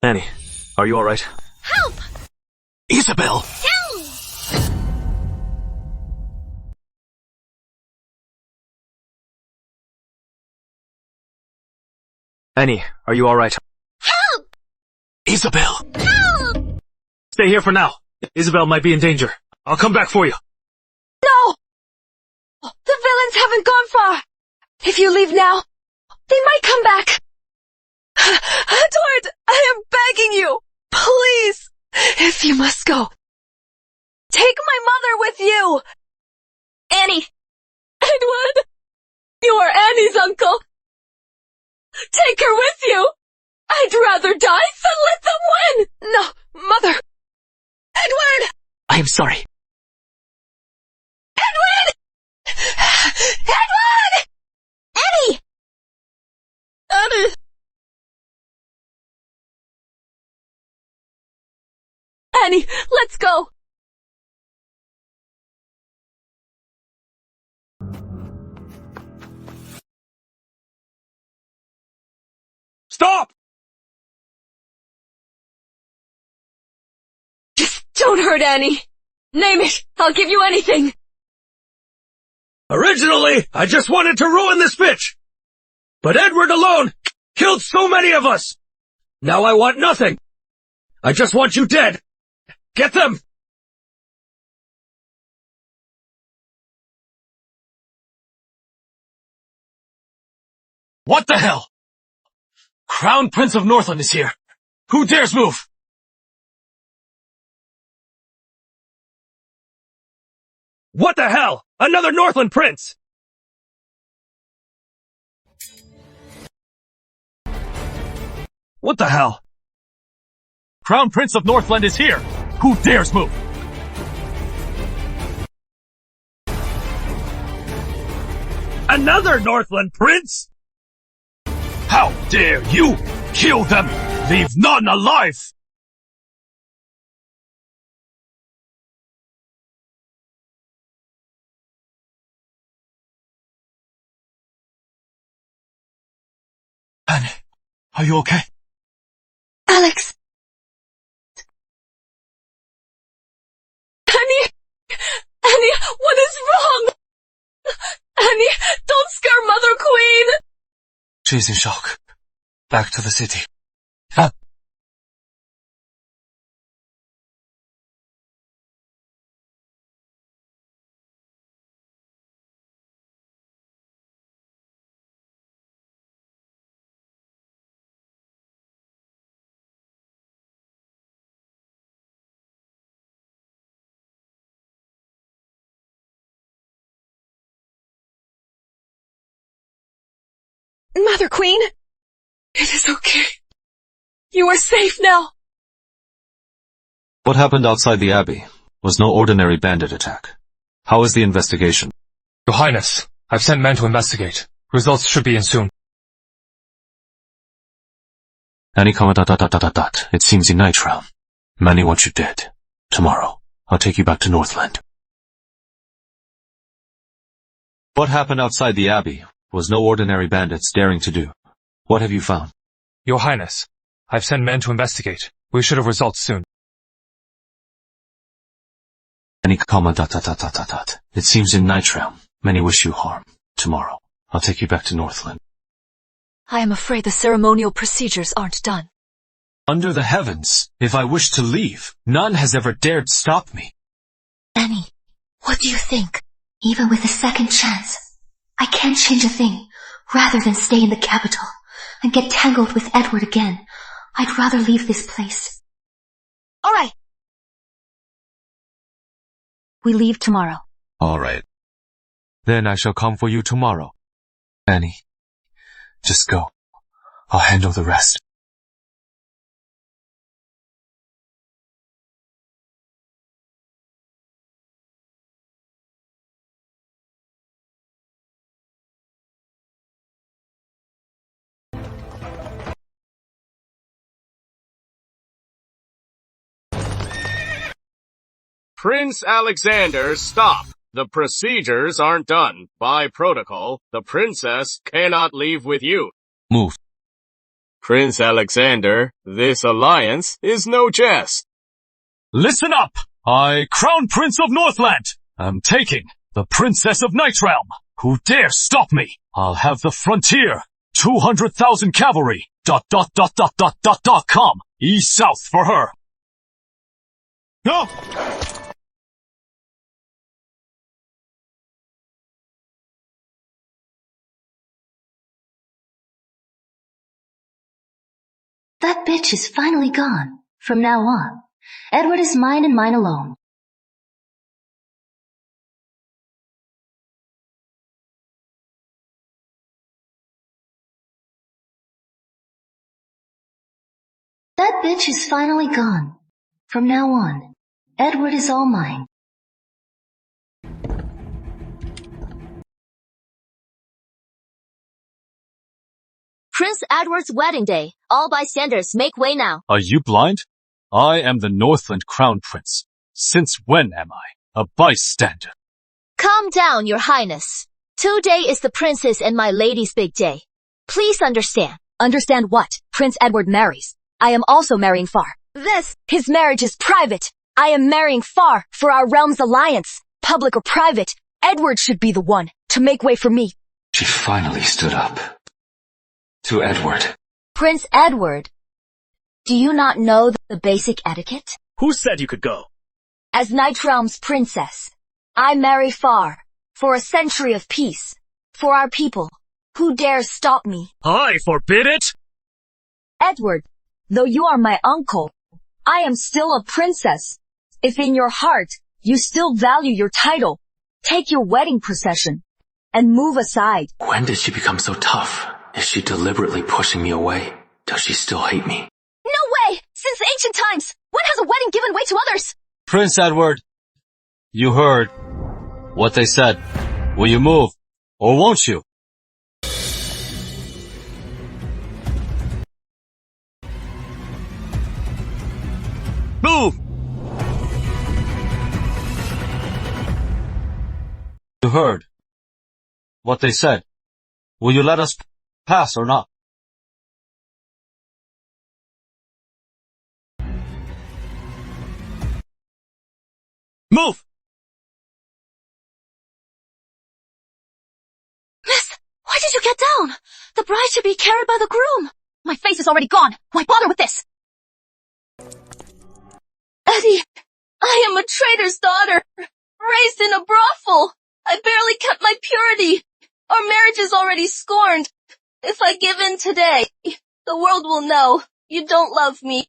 Annie, are you alright? Help! Isabel! Help! Annie, are you alright? Help! Isabel! Help! stay here for now. Isabel might be in danger. I'll come back for you. No! The villains haven't gone far. If you leave now, they might come back. Edward, I am begging you. Please, if you must go, take my mother with you. Annie! Edward, you are Annie's uncle. Take her with you. I'd rather die than let them win. No, Mother. Edward! I am sorry. Edward! Edward! Annie! Annie! Annie, let's go. Stop! Just don't hurt Annie. Name it. I'll give you anything. Originally, I just wanted to ruin this bitch. But Edward alone killed so many of us. Now I want nothing. I just want you dead. Get them! What the hell? Crown Prince of Northland is here. Who dares move? What the hell? Another Northland Prince! What the hell? Crown Prince of Northland is here. Who dares move? Another Northland Prince? How dare you! Kill them! Leave none alive! Annie, are you okay? Alex! Annie! Annie, what is wrong? Annie, don't scare Mother Queen! She's in shock. Back to the city. Mother Queen, it is okay. You are safe now. What happened outside the Abbey was no ordinary bandit attack. How is the investigation? Your Highness, I've sent men to investigate. Results should be in soon. Any comment? It seems in night realm. Many want you dead. Tomorrow, I'll take you back to Northland. What happened outside the Abbey was no ordinary bandits daring to do. What have you found? Your Highness, I've sent men to investigate. We should have results soon. Any comment? It seems in night realm. Many wish you harm. Tomorrow, I'll take you back to Northland. I am afraid the ceremonial procedures aren't done. Under the heavens, if I wish to leave, none has ever dared stop me. Annie, what do you think? Even with a second chance, I can't change a thing. Rather than stay in the capital and get tangled with Edward again, I'd rather leave this place. All right. We leave tomorrow. All right. Then I shall come for you tomorrow. Annie, just go. I'll handle the rest. Prince Alexander, stop. The procedures aren't done. By protocol, the princess cannot leave with you. Move. Prince Alexander, this alliance is no jest. Listen up! I, Crown Prince of Northland, am taking the Princess of Night Realm. Who dares stop me? I'll have the frontier. 200,000 cavalry. ... Come. East-south for her. No! That bitch is finally gone. From now on, Edward is mine and mine alone. That bitch is finally gone. From now on, Edward is all mine. Prince Edward's wedding day. All bystanders, make way now. Are you blind? I am the Northland Crown Prince. Since when am I a bystander? Calm down, your highness. Today is the princess and my lady's big day. Please understand. Understand what? Prince Edward marries. I am also marrying Far. His marriage is private. I am marrying Far for our realm's alliance. Public or private, Edward should be the one to make way for me. She finally stood up. To Edward. Prince Edward, do you not know the basic etiquette? Who said you could go? As Night Realm's princess, I marry Far for a century of peace. For our people, who dares stop me? I forbid it! Edward, though you are my uncle, I am still a princess. If in your heart you still value your title, take your wedding procession and move aside. When did she become so tough? Is she deliberately pushing me away? Does she still hate me? No way! Since ancient times, when has a wedding given way to others? Prince Edward, you heard what they said. Will you move, or won't you? Move! You heard what they said. Will you let us pass or not? Move! Miss, why did you get down? The bride should be carried by the groom. My face is already gone. Why bother with this? Eddie, I am a traitor's daughter, raised in a brothel. I barely kept my purity. Our marriage is already scorned. If I give in today, the world will know you don't love me.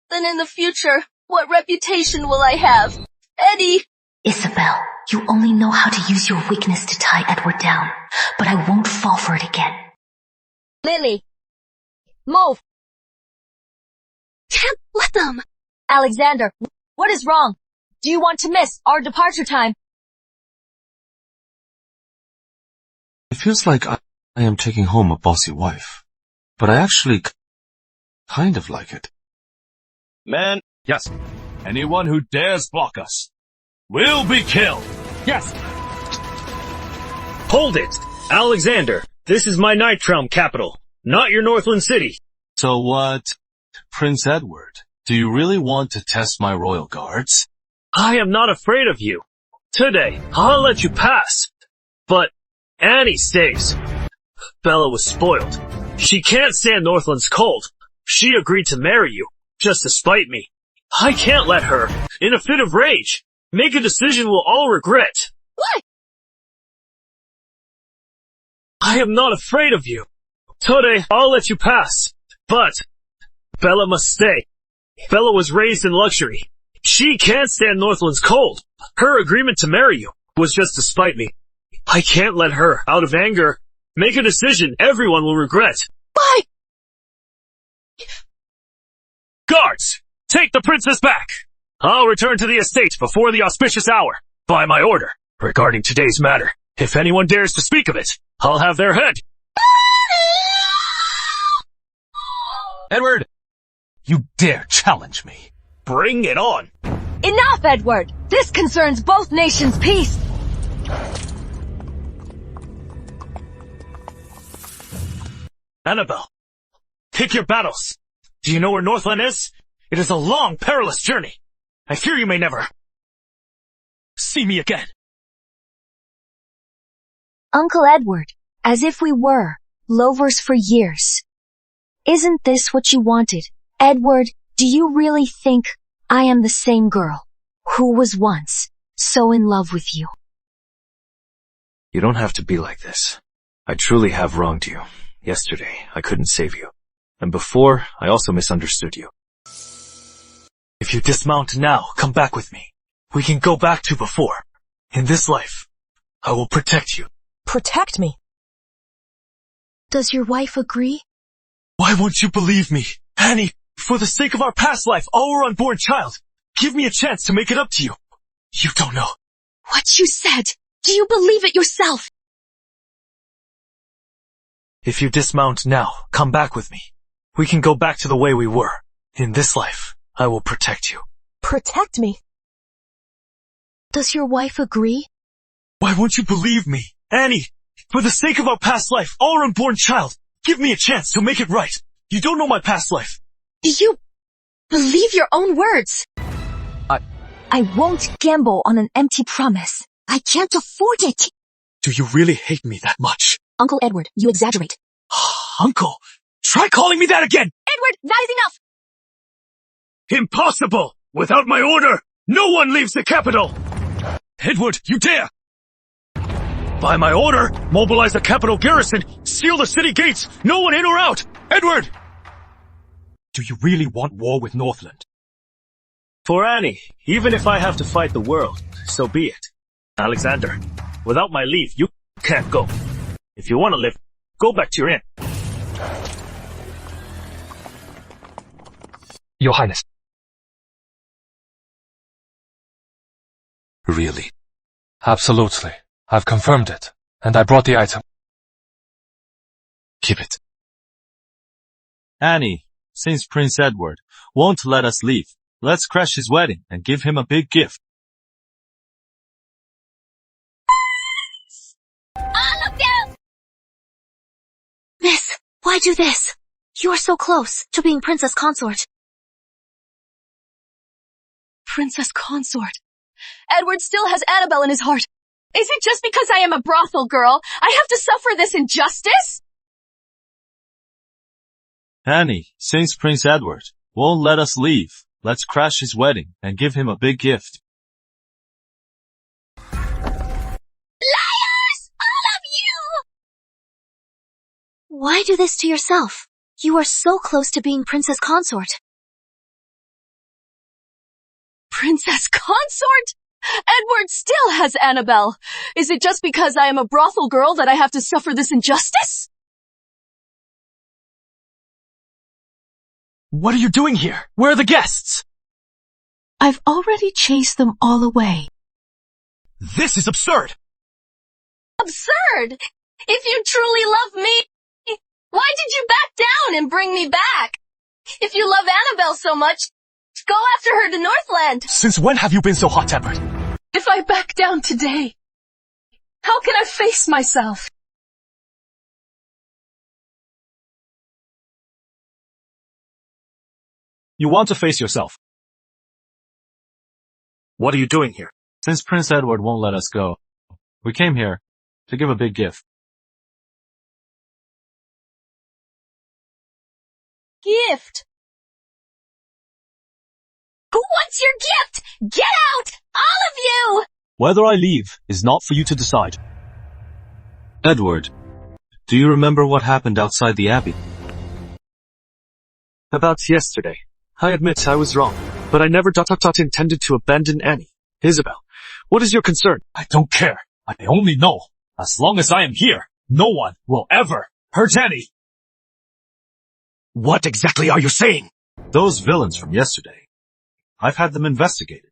Then in the future, what reputation will I have? Eddie! Isabel, you only know how to use your weakness to tie Edward down, but I won't fall for it again. Lily, move! Can't let them! Alexander, what is wrong? Do you want to miss our departure time? It feels like I am taking home a bossy wife, but I actually kind of like it. Man, Yes, anyone who dares block us will be killed! Yes! Hold it! Alexander, this is my Night Realm capital, not your Northland city. So what, Prince Edward? Do you really want to test my royal guards? I am not afraid of you. Today, I'll let you pass. But Annie stays. Bella was spoiled. She can't stand Northland's cold. She agreed to marry you, just to spite me. I can't let her, in a fit of rage, make a decision we'll all regret. What? I am not afraid of you. Today, I'll let you pass. But Bella must stay. Bella was raised in luxury. She can't stand Northland's cold. Her agreement to marry you was just to spite me. I can't let her, out of anger, make a decision everyone will regret. Why? Guards, take the princess back. I'll return to the estate before the auspicious hour, by my order. Regarding today's matter, if anyone dares to speak of it, I'll have their head. Edward, you dare challenge me? Bring it on. Enough, Edward! This concerns both nations' peace! Annabelle, pick your battles. Do you know where Northland is? It is a long, perilous journey. I fear you may never see me again. Uncle Edward, as if we were lovers for years. Isn't this what you wanted? Edward, do you really think I am the same girl who was once so in love with you. You don't have to be like this. I truly have wronged you. Yesterday, I couldn't save you. And before, I also misunderstood you. If you dismount now, come back with me. We can go back to before. In this life, I will protect you. Protect me? Does your wife agree? Why won't you believe me? Annie, for the sake of our past life, our unborn child, give me a chance to make it up to you. You don't know. What you said. Do you believe it yourself? If you dismount now, come back with me. We can go back to the way we were. In this life, I will protect you. Protect me? Does your wife agree? Why won't you believe me? Annie, for the sake of our past life, our unborn child, give me a chance to make it right. You don't know my past life. You believe your own words. I won't gamble on an empty promise. I can't afford it. Do you really hate me that much? Uncle Edward, you exaggerate. Uncle, try calling me that again! Edward, that is enough! Impossible! Without my order, no one leaves the capital! Edward, you dare! By my order, mobilize the capital garrison, seal the city gates, no one in or out! Edward! Do you really want war with Northland? For Annie, even if I have to fight the world, so be it. Alexander, without my leave, you can't go. If you want to live, go back to your inn. Your Highness. Really? Absolutely. I've confirmed it, and I brought the item. Keep it. Annie, since Prince Edward won't let us leave, let's crash his wedding and give him a big gift. All of you! Miss, why do this? You are so close to being princess consort. Princess consort? Edward still has Annabelle in his heart. Is it just because I am a brothel girl, I have to suffer this injustice? Annie, since Prince Edward won't let us leave, let's crash his wedding and give him a big gift. Liars! All of you! Why do this to yourself? You are so close to being princess consort. Princess consort? Edward still has Annabelle. Is it just because I am a brothel girl that I have to suffer this injustice? What are you doing here? Where are the guests? I've already chased them all away. This is absurd! Absurd? If you truly love me, why did you back down and bring me back? If you love Annabelle so much, go after her to Northland. Since when have you been so hot-tempered? If I back down today, how can I face myself? You want to face yourself. What are you doing here? Since Prince Edward won't let us go, we came here to give a big gift. Gift? Who wants your gift? Get out! All of you! Whether I leave is not for you to decide. Edward, do you remember what happened outside the Abbey? About yesterday. I admit I was wrong, but I never intended to abandon Annie. Isabel, what is your concern? I don't care. I only know, as long as I am here, no one will ever hurt Annie. What exactly are you saying? Those villains from yesterday. I've had them investigated.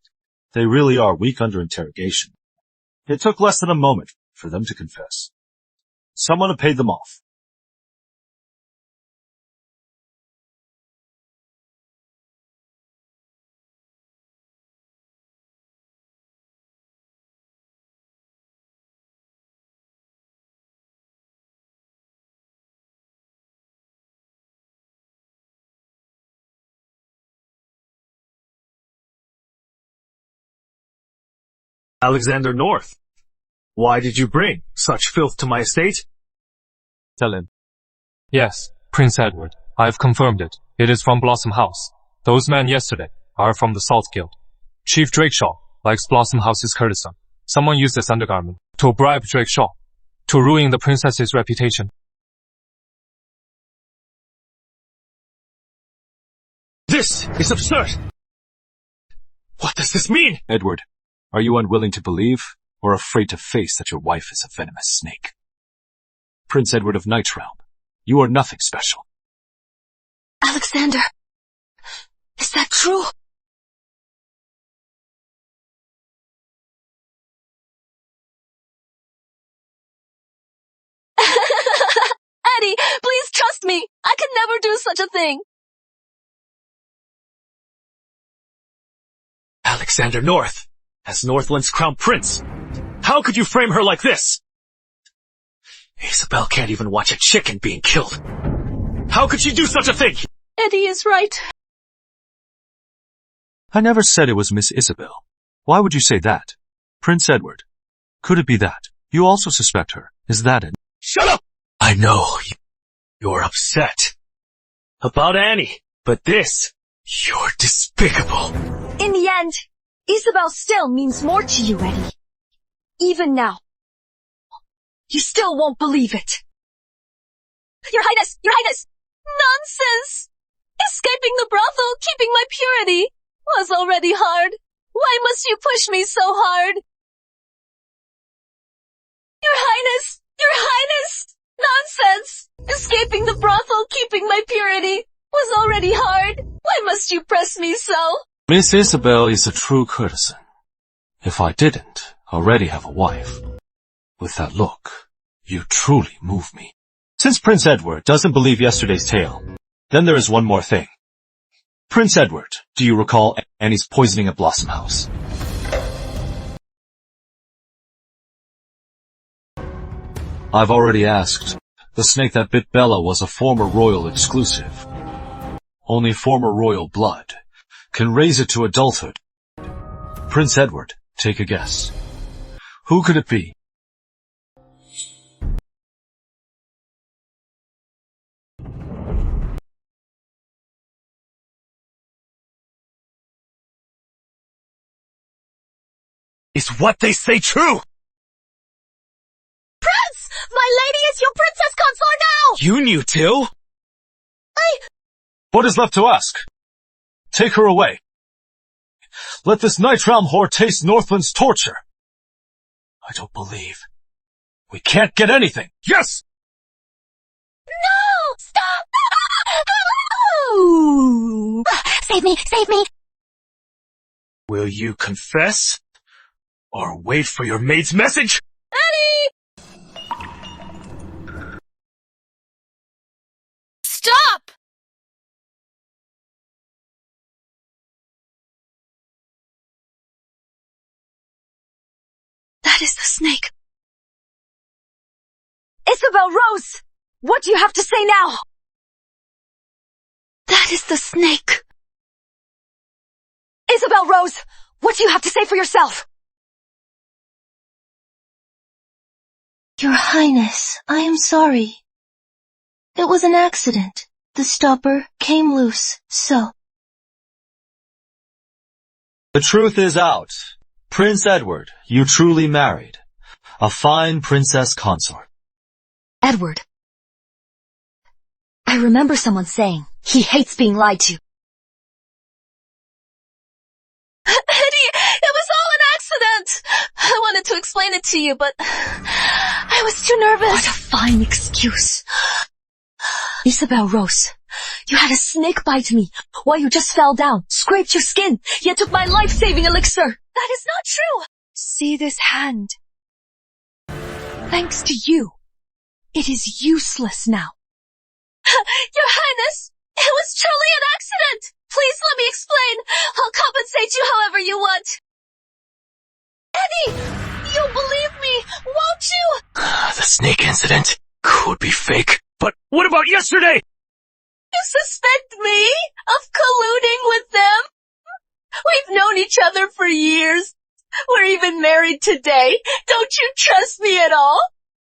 They really are weak under interrogation. It took less than a moment for them to confess. Someone had paid them off. Alexander North, why did you bring such filth to my estate? Tell him. Yes, Prince Edward. I've confirmed it. It is from Blossom House. Those men yesterday, are from the Salt Guild. Chief Drakeshaw likes Blossom House's courtesan. Someone used this undergarment to bribe Drakeshaw, to ruin the princess's reputation. This is absurd! What does this mean? Edward, are you unwilling to believe, or afraid to face that your wife is a venomous snake? Prince Edward of Night Realm, you are nothing special. Alexander, is that true? Eddie, please trust me. I could never do such a thing. Alexander North, as Northland's crown prince. How could you frame her like this? Isabel can't even watch a chicken being killed. How could she do such a thing? Eddie is right. I never said it was Miss Isabel. Why would you say that? Prince Edward, could it be that? You also suspect her. Is that it? Shut up! I know you're upset about Annie, but this, you're despicable. In the end, Isabel still means more to you, Eddie. Even now. You still won't believe it. Your Highness! Your Highness! Nonsense! Escaping the brothel, keeping my purity, was already hard. Why must you push me so hard? Your Highness! Your Highness! Nonsense! Escaping the brothel, keeping my purity, was already hard. Why must you press me so? Miss Isabel is a true courtesan. If I didn't already have a wife, with that look, you truly move me. Since Prince Edward doesn't believe yesterday's tale, then there is one more thing. Prince Edward, do you recall Annie's poisoning at Blossom House? I've already asked. The snake that bit Bella was a former royal exclusive. Only former royal blood can raise it to adulthood. Prince Edward, take a guess. Who could it be? Is what they say true? Prince! My lady is your princess consort now! You knew too? What is left to ask? Take her away. Let this Night Realm whore taste Northland's torture. I don't believe. We can't get anything. Yes! No! Stop! No! Save me! Save me! Will you confess? Or wait for your maid's message? Eddie! Stop! That is the snake. Isabel Rose! What do you have to say now? That is the snake. Isabel Rose! What do you have to say for yourself? Your Highness, I am sorry. It was an accident. The stopper came loose, so. The truth is out. Prince Edward, you truly married. A fine princess consort. Edward. I remember someone saying he hates being lied to. Eddie, it was all an accident. I wanted to explain it to you, but I was too nervous. What a fine excuse. Isabel Rose, you had a snake bite me while you just fell down, scraped your skin, yet took my life-saving elixir. That is not true. See this hand. Thanks to you, it is useless now. Your Highness, it was truly an accident. Please let me explain. I'll compensate you however you want. Eddie, you'll believe me, won't you? The snake incident could be fake. But what about yesterday? You suspect me of colluding with them? We've known each other for years. We're even married today. Don't you trust me at all?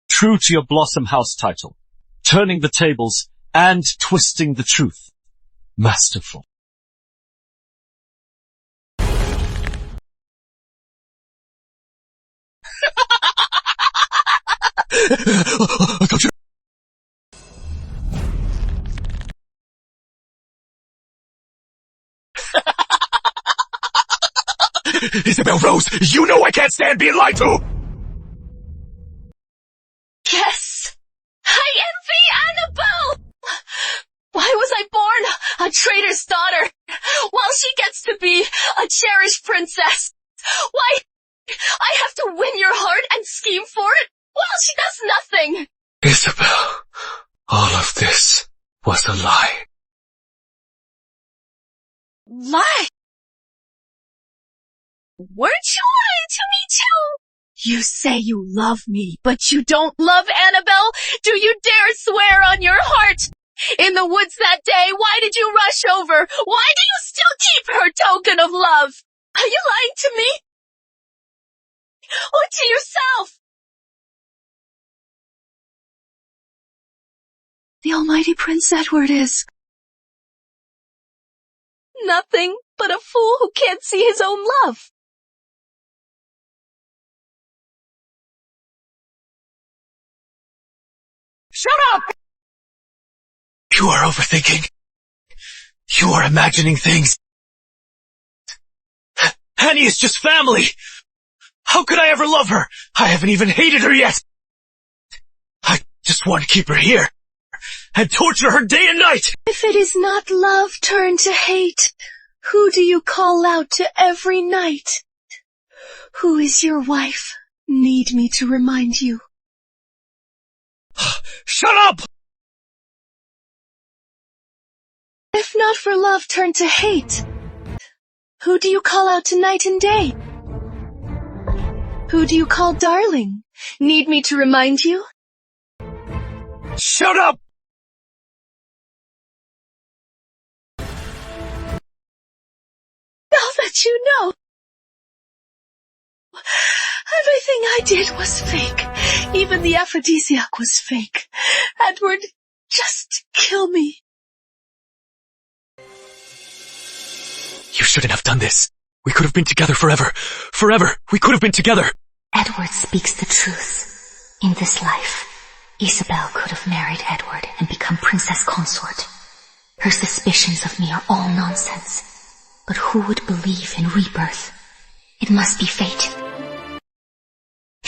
True to your Blossom House title. Turning the tables and twisting the truth. Masterful. Don't you... Isabel Rose, you know I can't stand being lied to! Yes! I envy Annabelle! Why was I born a traitor's daughter, while she gets to be a cherished princess? Why, I have to win your heart and scheme for it, while she does nothing! Isabel, all of this was a lie. Lie? Weren't you lying to me too? You say you love me, but you don't love Annabelle? Do you dare swear on your heart? In the woods that day, why did you rush over? Why do you still keep her token of love? Are you lying to me? Or to yourself? The almighty Prince Edward is nothing but a fool who can't see his own love. Shut up! You are overthinking. You are imagining things. Annie is just family. How could I ever love her? I haven't even hated her yet. I just want to keep her here and torture her day and night. If it is not love turned to hate, who do you call out to every night? Who is your wife? Need me to remind you. Shut up! If not for love turned to hate, who do you call out to night and day? Who do you call darling? Need me to remind you? Shut up! Now that you know, everything I did was fake. Even the aphrodisiac was fake. Edward, just kill me. You shouldn't have done this. We could have been together forever. Forever. We could have been together. Edward speaks the truth. In this life, Isabel could have married Edward and become princess consort. Her suspicions of me are all nonsense. But who would believe in rebirth? It must be fate.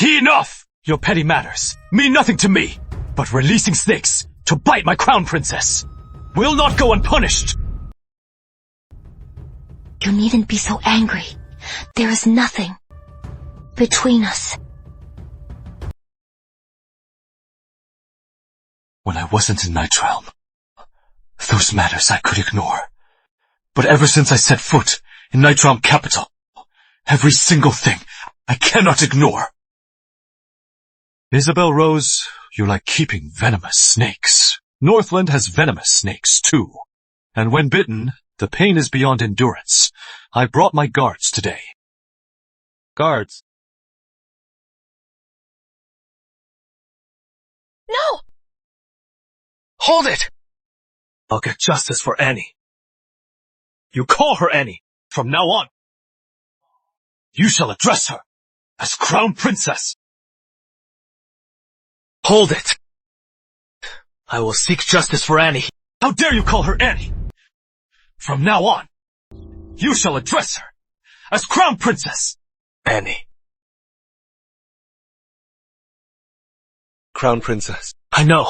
Enough! Your petty matters mean nothing to me, but releasing snakes to bite my crown princess will not go unpunished. You needn't be so angry. There is nothing between us. When I wasn't in Night Realm, those matters I could ignore. But ever since I set foot in Night Realm capital, every single thing I cannot ignore. Isabel Rose, you like keeping venomous snakes. Northland has venomous snakes too. And when bitten, the pain is beyond endurance. I brought my guards today. Guards? No! Hold it! I'll get justice for Annie. You call her Annie from now on. You shall address her as Crown Princess. Hold it. I will seek justice for Annie. How dare you call her Annie? From now on, you shall address her as Crown Princess. Annie. Crown Princess. I know.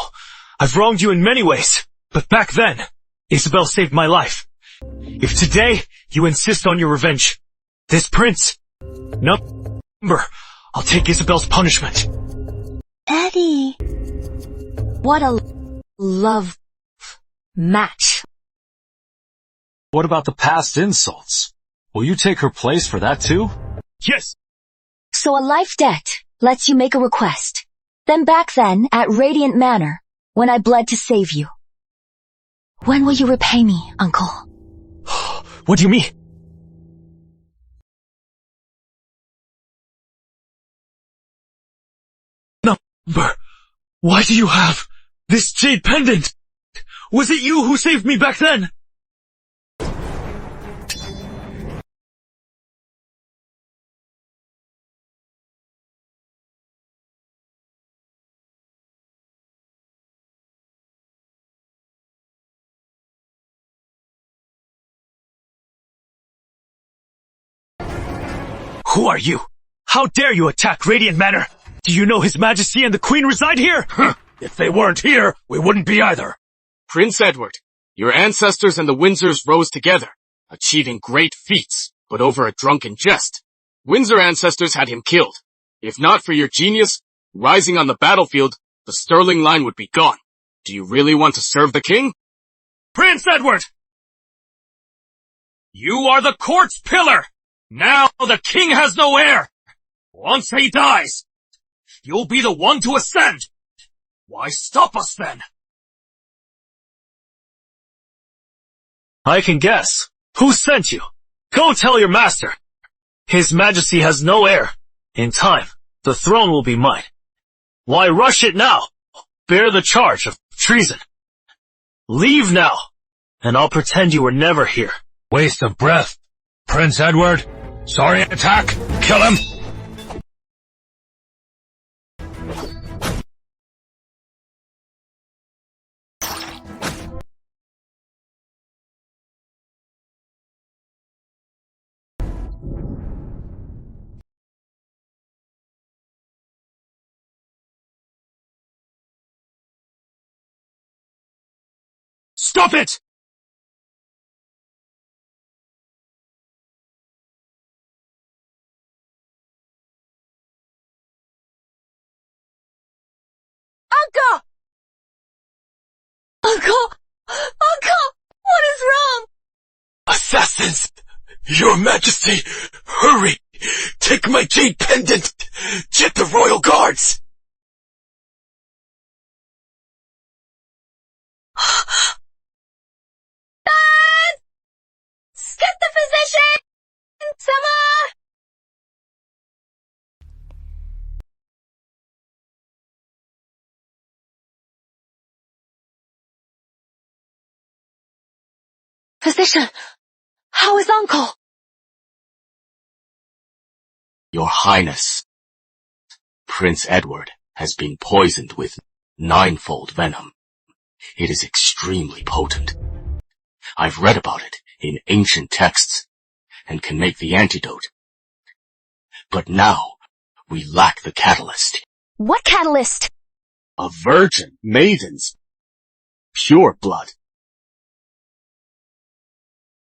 I've wronged you in many ways. But back then, Isabel saved my life. If today you insist on your revenge, this prince, number, I'll take Isabel's punishment. Eddie. What a love match. What about the past insults? Will you take her place for that too? Yes. So a life debt lets you make a request. Then back then, at Radiant Manor, when I bled to save you. When will you repay me, Uncle? What do you mean? Number, why do you have this jade pendant? Was it you who saved me back then? Who are you? How dare you attack Radiant Manor? Do you know His Majesty and the Queen reside here? If they weren't here, we wouldn't be either. Prince Edward, your ancestors and the Windsors rose together, achieving great feats, but over a drunken jest. Windsor ancestors had him killed. If not for your genius, rising on the battlefield, the Sterling line would be gone. Do you really want to serve the king? Prince Edward! You are the court's pillar! Now the king has no heir! Once he dies, you'll be the one to ascend! Why stop us then? I can guess. Who sent you? Go tell your master. His Majesty has no heir. In time, the throne will be mine. Why rush it now? Bear the charge of treason. Leave now, and I'll pretend you were never here. Waste of breath. Prince Edward, sorry attack. Kill him. Stop it! Uncle! Uncle! Uncle! What is wrong? Assassins! Your Majesty! Hurry! Take my jade pendant! Get the royal guards! Get the physician! Someone! Physician, how is Uncle? Your Highness, Prince Edward has been poisoned with ninefold venom. It is extremely potent. I've read about it in ancient texts and can make the antidote. But now, we lack the catalyst. What catalyst? A virgin maiden's pure blood.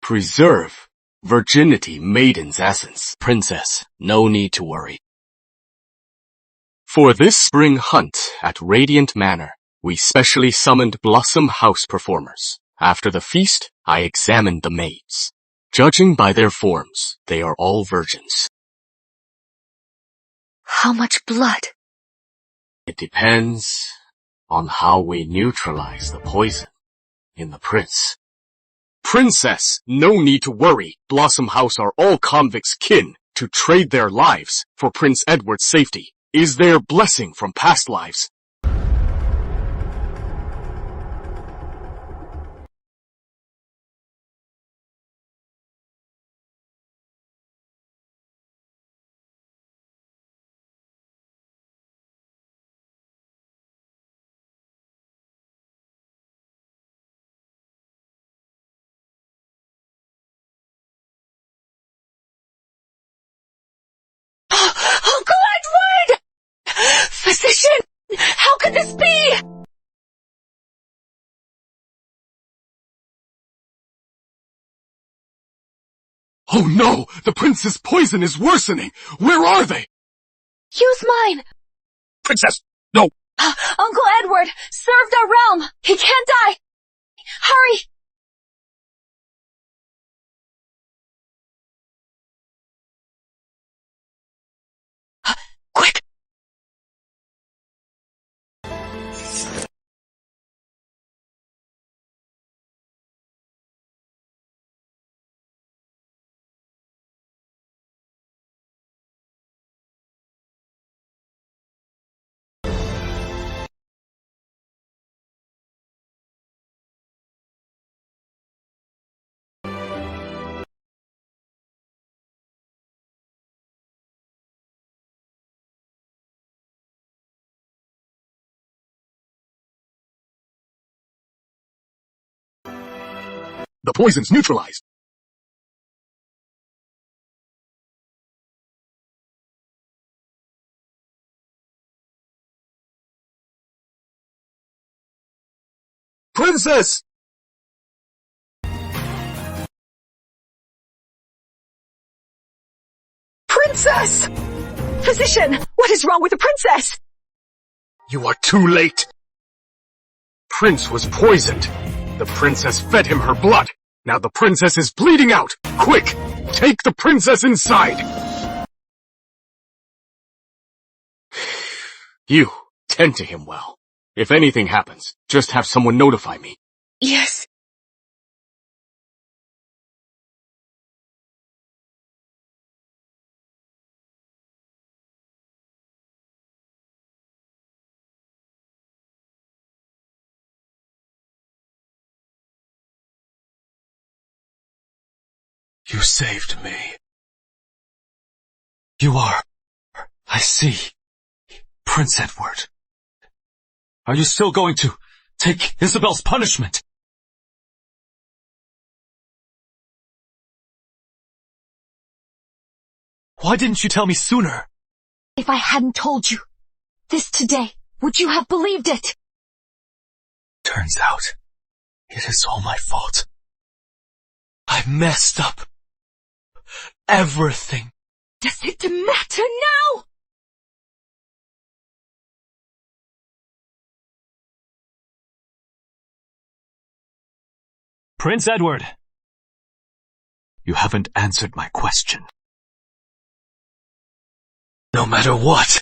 Preserve virginity maiden's essence. Princess, no need to worry. For this spring hunt at Radiant Manor, we specially summoned Blossom House performers. After the feast, I examined the maids. Judging by their forms, they are all virgins. How much blood? It depends on how we neutralize the poison in the prince. Princess, no need to worry. Blossom House are all convicts' kin to trade their lives for Prince Edward's safety. Is their blessing from past lives. Uncle Edward! Physician! How could this be? Oh no! The prince's poison is worsening! Where are they? Use mine! Princess, no! Uncle Edward served our realm! He can't die! Hurry! Quick! The poison's neutralized. princess! Princess! Physician, what is wrong with the princess? You are too late. Prince was poisoned. The princess fed him her blood. Now the princess is bleeding out. Quick, take the princess inside. You, tend to him well. If anything happens, just have someone notify me. Yes. You saved me. You are, I see, Prince Edward. Are you still going to take Isabel's punishment? Why didn't you tell me sooner? If I hadn't told you this today, would you have believed it? Turns out, it is all my fault. I messed up everything. Does it matter now? Prince Edward, you haven't answered my question. No matter what,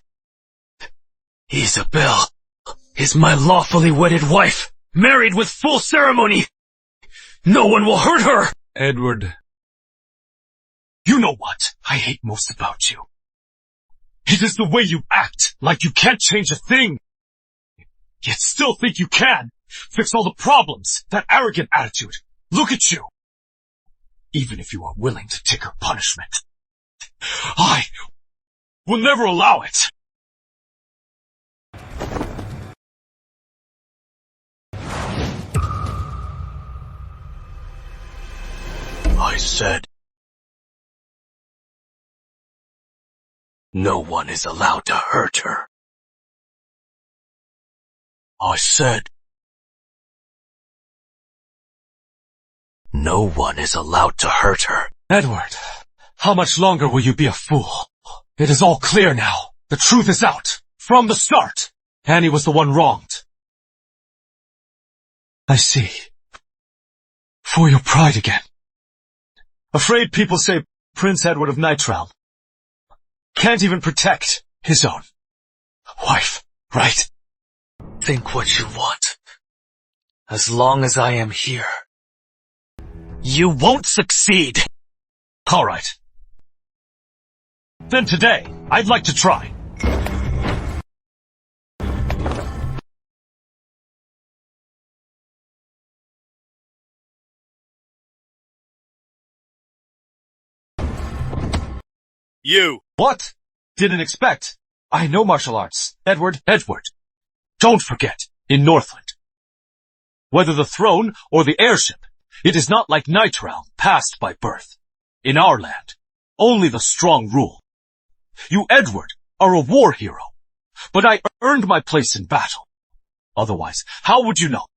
Isabel is my lawfully wedded wife, married with full ceremony. No one will hurt her. Edward, you know what I hate most about you? It is the way you act, like you can't change a thing, yet still think you can fix all the problems. That arrogant attitude. Look at you. Even if you are willing to take her punishment, I will never allow it. I said, no one is allowed to hurt her. I said, no one is allowed to hurt her. Edward, how much longer will you be a fool? It is all clear now. The truth is out. From the start, Annie was the one wronged. I see. For your pride again. Afraid people say Prince Edward of Nightrealm can't even protect his own wife, right? Think what you want. As long as I am here, you won't succeed. All right. Then today, I'd like to try. You. What? Didn't expect. I know martial arts. Edward. Don't forget, in Northland, whether the throne or the heirship, it is not like Nightrealm, passed by birth. In our land, only the strong rule. You, Edward, are a war hero, but I earned my place in battle. Otherwise, how would you know?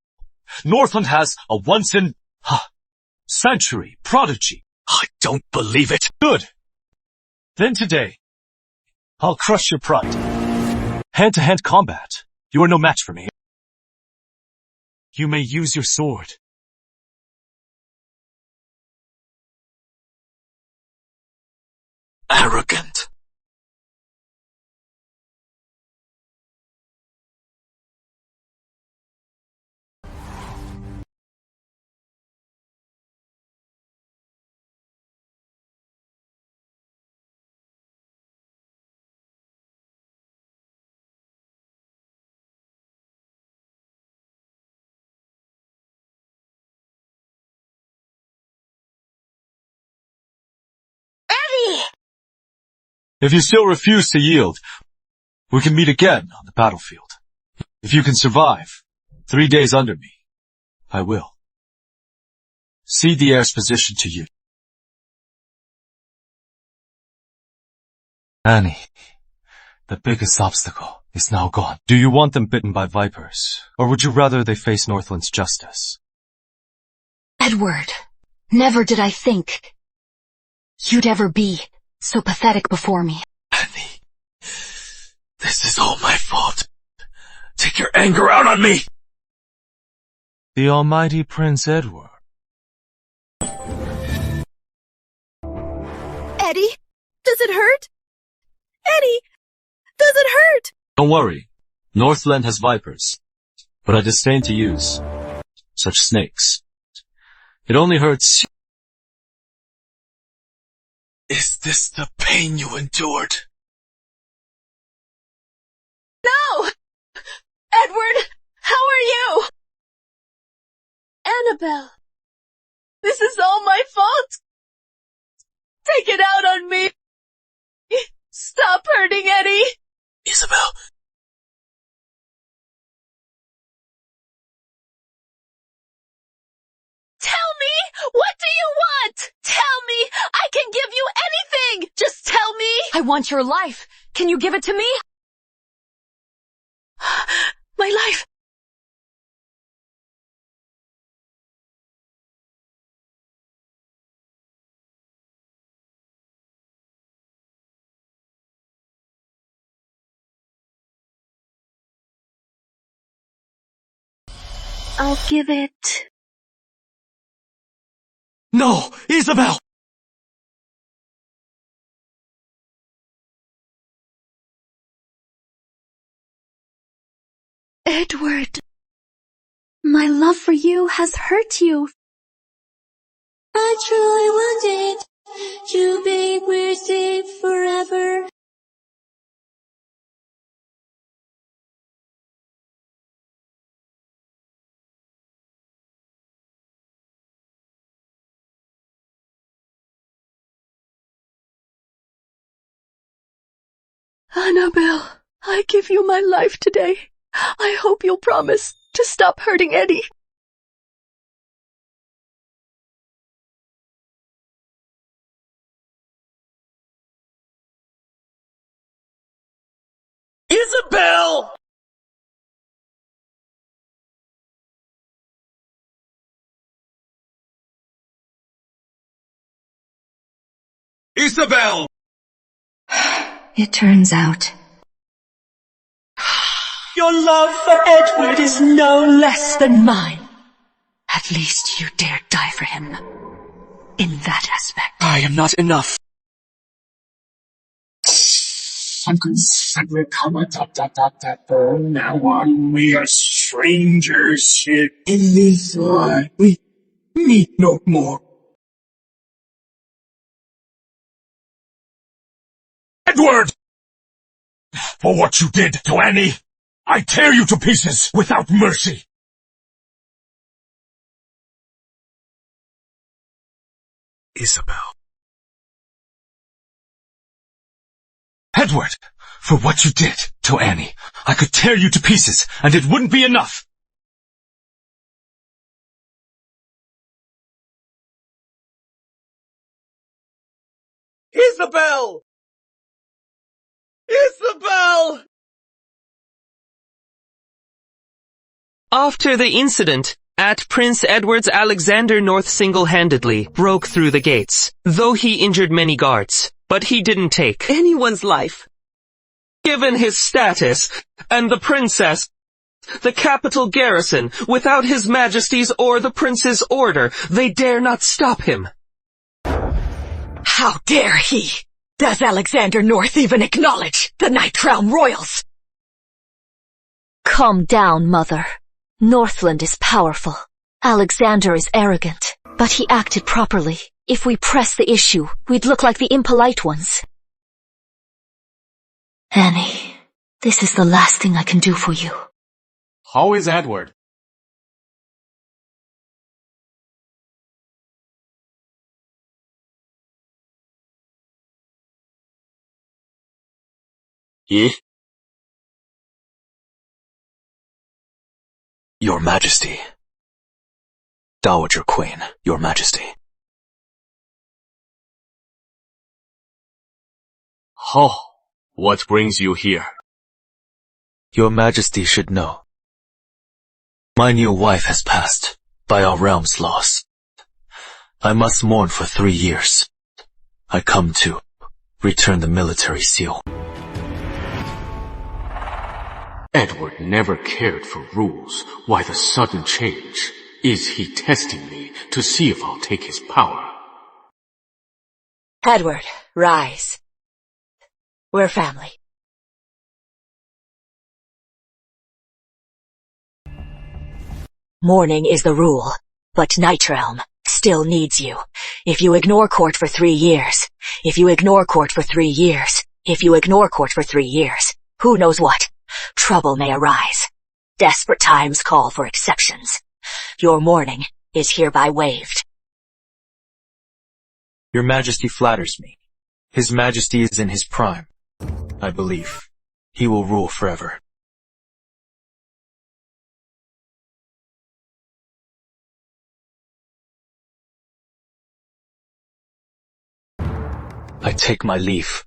Northland has a once-in-century prodigy. I don't believe it. Good. Then today, I'll crush your pride. Hand-to-hand combat. You are no match for me. You may use your sword. Arrogant. If you still refuse to yield, we can meet again on the battlefield. If you can survive 3 days under me, I will. Cede the heir's position to you. Annie, the biggest obstacle is now gone. Do you want them bitten by vipers, or would you rather they face Northland's justice? Edward, never did I think you'd ever be so pathetic before me. Annie, this is all my fault. Take your anger out on me! The almighty Prince Edward. Eddie, does it hurt? Eddie, does it hurt? Don't worry. Northland has vipers, but I disdain to use such snakes. It only hurts. Is this the pain you endured? No! Edward, how are you? Annabelle. This is all my fault. Take it out on me. Stop hurting Eddie. Isabel. Tell me, what do you want? Tell me, I can give you anything. Just tell me. I want your life. Can you give it to me? My life. I'll give it. No, Isabel! Edward, my love for you has hurt you. I truly wanted to be with you forever. Annabelle, I give you my life today. I hope you'll promise to stop hurting Eddie. Isabel! Isabel! It turns out Your love for Edward is no less than mine. At least you dared die for him. In that aspect. I am not enough. Now on, we are strangers here in this life. We meet no more. Edward! For what you did to Annie, I tear you to pieces without mercy. Isabel. Edward, for what you did to Annie, I could tear you to pieces, and it wouldn't be enough. Isabel! Isabel! After the incident, at Prince Edward's Alexander North single-handedly broke through the gates, though he injured many guards, but he didn't take anyone's life. Given his status, and the princess, the capital garrison, without his majesty's or the prince's order, they dare not stop him. How dare he? Does Alexander North even acknowledge the Night Crown Royals? Calm down, Mother. Northland is powerful. Alexander is arrogant, but he acted properly. If we press the issue, we'd look like the impolite ones. Annie, this is the last thing I can do for you. How is Edward? Your Majesty. Dowager Queen, Your Majesty. Oh, what brings you here? Your Majesty should know. My new wife has passed by our realm's laws. I must mourn for 3 years. I come to return the military seal. Edward never cared for rules. Why the sudden change? Is he testing me to see if I'll take his power? Edward, rise. We're family. Mourning is the rule, but Nightrealm still needs you. If you ignore court for 3 years, if you ignore court for 3 years, if you ignore court for 3 years, who knows what? Trouble may arise. Desperate times call for exceptions. Your mourning is hereby waived. Your Majesty flatters me. His Majesty is in his prime. I believe he will rule forever. I take my leave.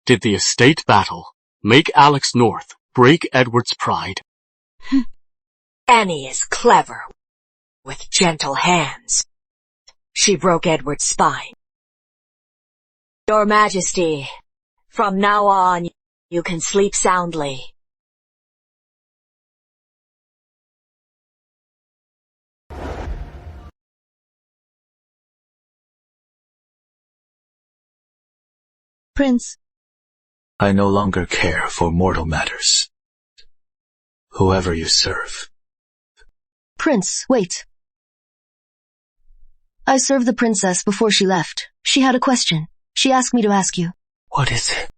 Did the estate battle make Alex North break Edward's pride? Annie is clever, with gentle hands. She broke Edward's spine. Your Majesty, from now on, you can sleep soundly. Prince. I no longer care for mortal matters. Whoever you serve. Prince, wait. I served the princess before she left. She had a question. She asked me to ask you. What is it?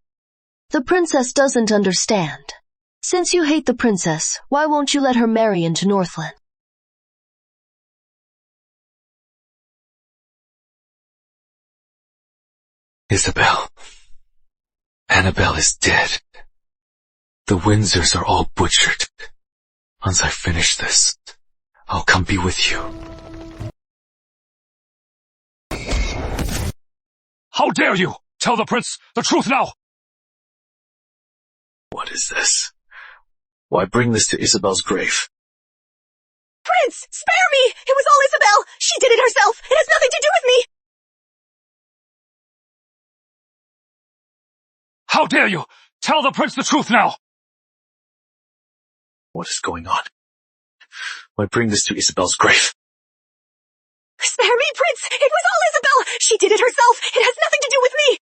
The princess doesn't understand. Since you hate the princess, why won't you let her marry into Northland? Isabel. Annabelle is dead. The Windsors are all butchered. Once I finish this, I'll come be with you. How dare you! Tell the prince the truth now! What is this? Why bring this to Isabel's grave? Prince, spare me! It was all Isabel! She did it herself! It has nothing to do with me! How dare you! Tell the prince the truth now! What is going on? Why bring this to Isabel's grave? Spare me, Prince! It was all Isabel! She did it herself! It has nothing to do with me!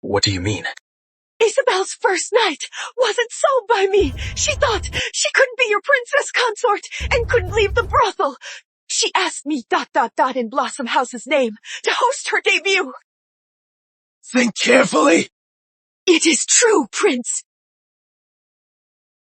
What do you mean? Isabel's first night wasn't sold by me. She thought she couldn't be your princess consort and couldn't leave the brothel. She asked me ... in Blossom House's name to host her debut. Think carefully. It is true, Prince.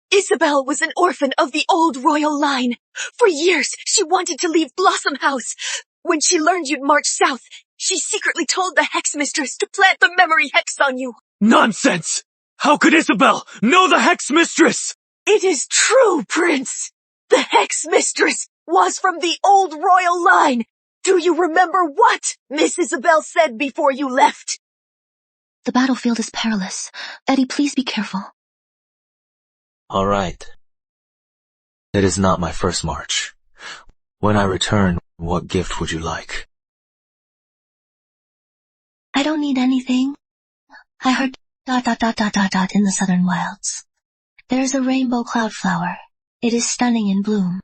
Isabel was an orphan of the old royal line. For years, she wanted to leave Blossom House. When she learned you'd march south, she secretly told the Hex Mistress to plant the memory hex on you. Nonsense! How could Isabel know the Hex Mistress? It is true, Prince. The Hex Mistress was from the old royal line. Do you remember what Miss Isabel said before you left? The battlefield is perilous. Eddie, please be careful. All right. It is not my first march. When I return, what gift would you like? I don't need anything. I heard ... in the southern wilds. There's a rainbow cloud flower. It is stunning in bloom.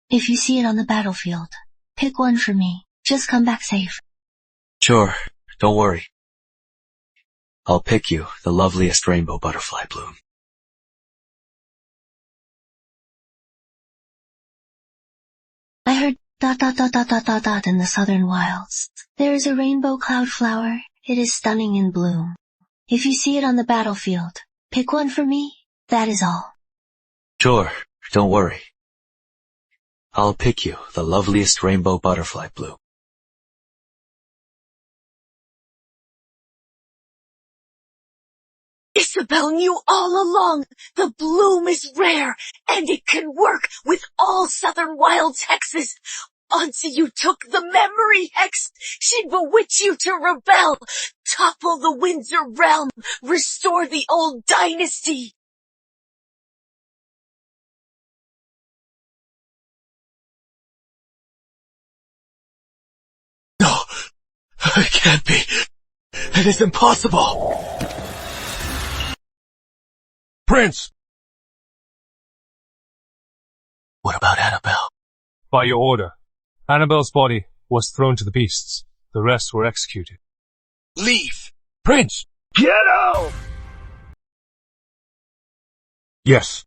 If you see it on the battlefield, pick one for me. Just come back safe. Sure, don't worry. I'll pick you the loveliest rainbow butterfly bloom. I heard ... in the southern wilds. There is a rainbow cloud flower. It is stunning in bloom. If you see it on the battlefield, pick one for me. That is all. Sure, don't worry. I'll pick you the loveliest rainbow butterfly bloom. Isabel knew all along the bloom is rare and it can work with all southern wilds hexes. Once you took the memory hex, she'd bewitch you to rebel, topple the Windsor realm, restore the old dynasty. No, it can't be. It is impossible. Prince! What about Annabelle? By your order, Annabelle's body was thrown to the beasts. The rest were executed. Leave. Prince! Get out! Yes.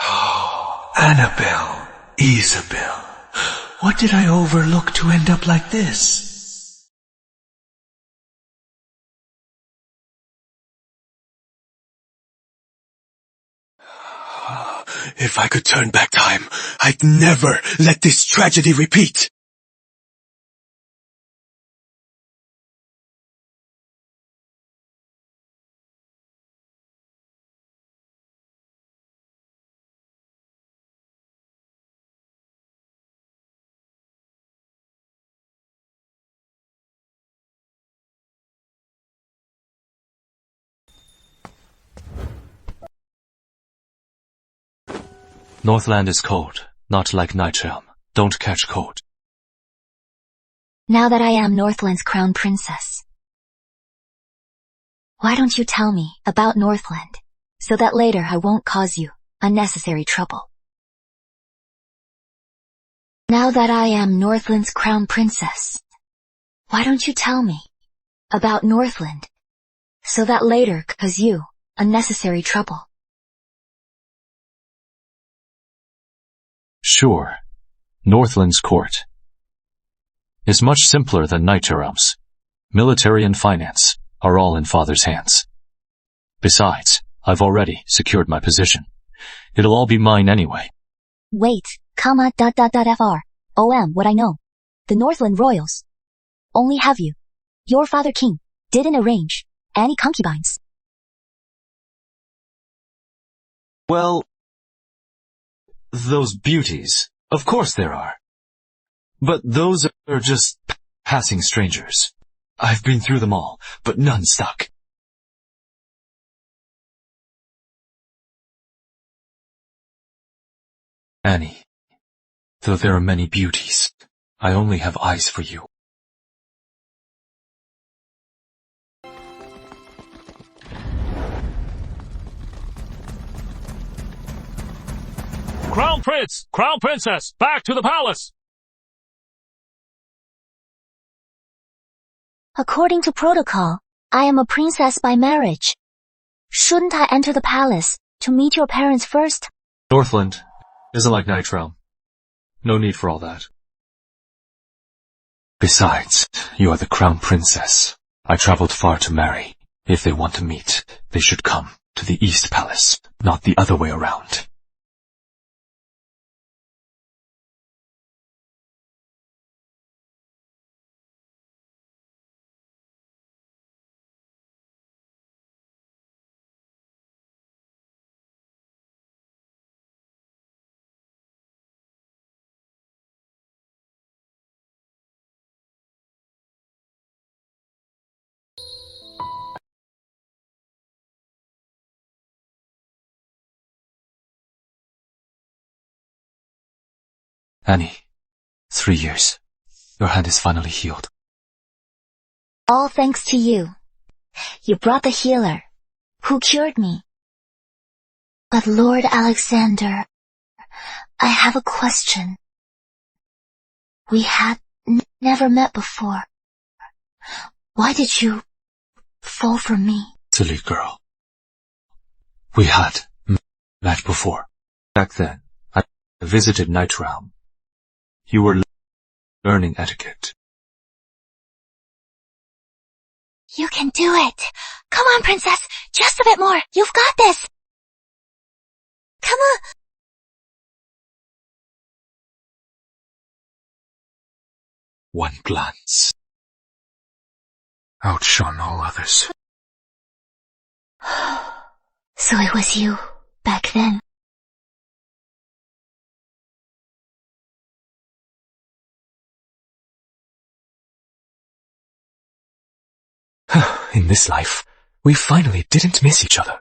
Oh, Annabelle, Isabel. What did I overlook to end up like this? If I could turn back time, I'd never let this tragedy repeat. Northland is cold, not like Nightrealm. Don't catch cold. Now that I am Northland's crown princess, why don't you tell me about Northland, so that later I won't cause you unnecessary trouble? Now that I am Northland's crown princess, why don't you tell me about Northland, so that later cause you unnecessary trouble? Sure, Northland's court is much simpler than Nightrealm's. Military and finance are all in Father's hands. Besides, I've already secured my position. It'll all be mine anyway. Wait, fr. What I know. The Northland royals only have you. Your father king didn't arrange any concubines. Well, those beauties, of course there are. But those are just passing strangers. I've been through them all, but none stuck. Annie, though there are many beauties, I only have eyes for you. Crown Prince! Crown Princess! Back to the palace! According to protocol, I am a princess by marriage. Shouldn't I enter the palace to meet your parents first? Northland isn't like Nightrealm. No need for all that. Besides, you are the crown princess. I traveled far to marry. If they want to meet, they should come to the East Palace, not the other way around. Annie, 3 years. Your hand is finally healed. All thanks to you. You brought the healer, who cured me. But Lord Alexander, I have a question. We had never met before. Why did you fall for me? Silly girl. We had met before. Back then, I visited Nightrealm. You were learning etiquette. You can do it. Come on, princess. Just a bit more. You've got this. Come on. One glance outshone all others. So it was you back then. In this life, we finally didn't miss each other.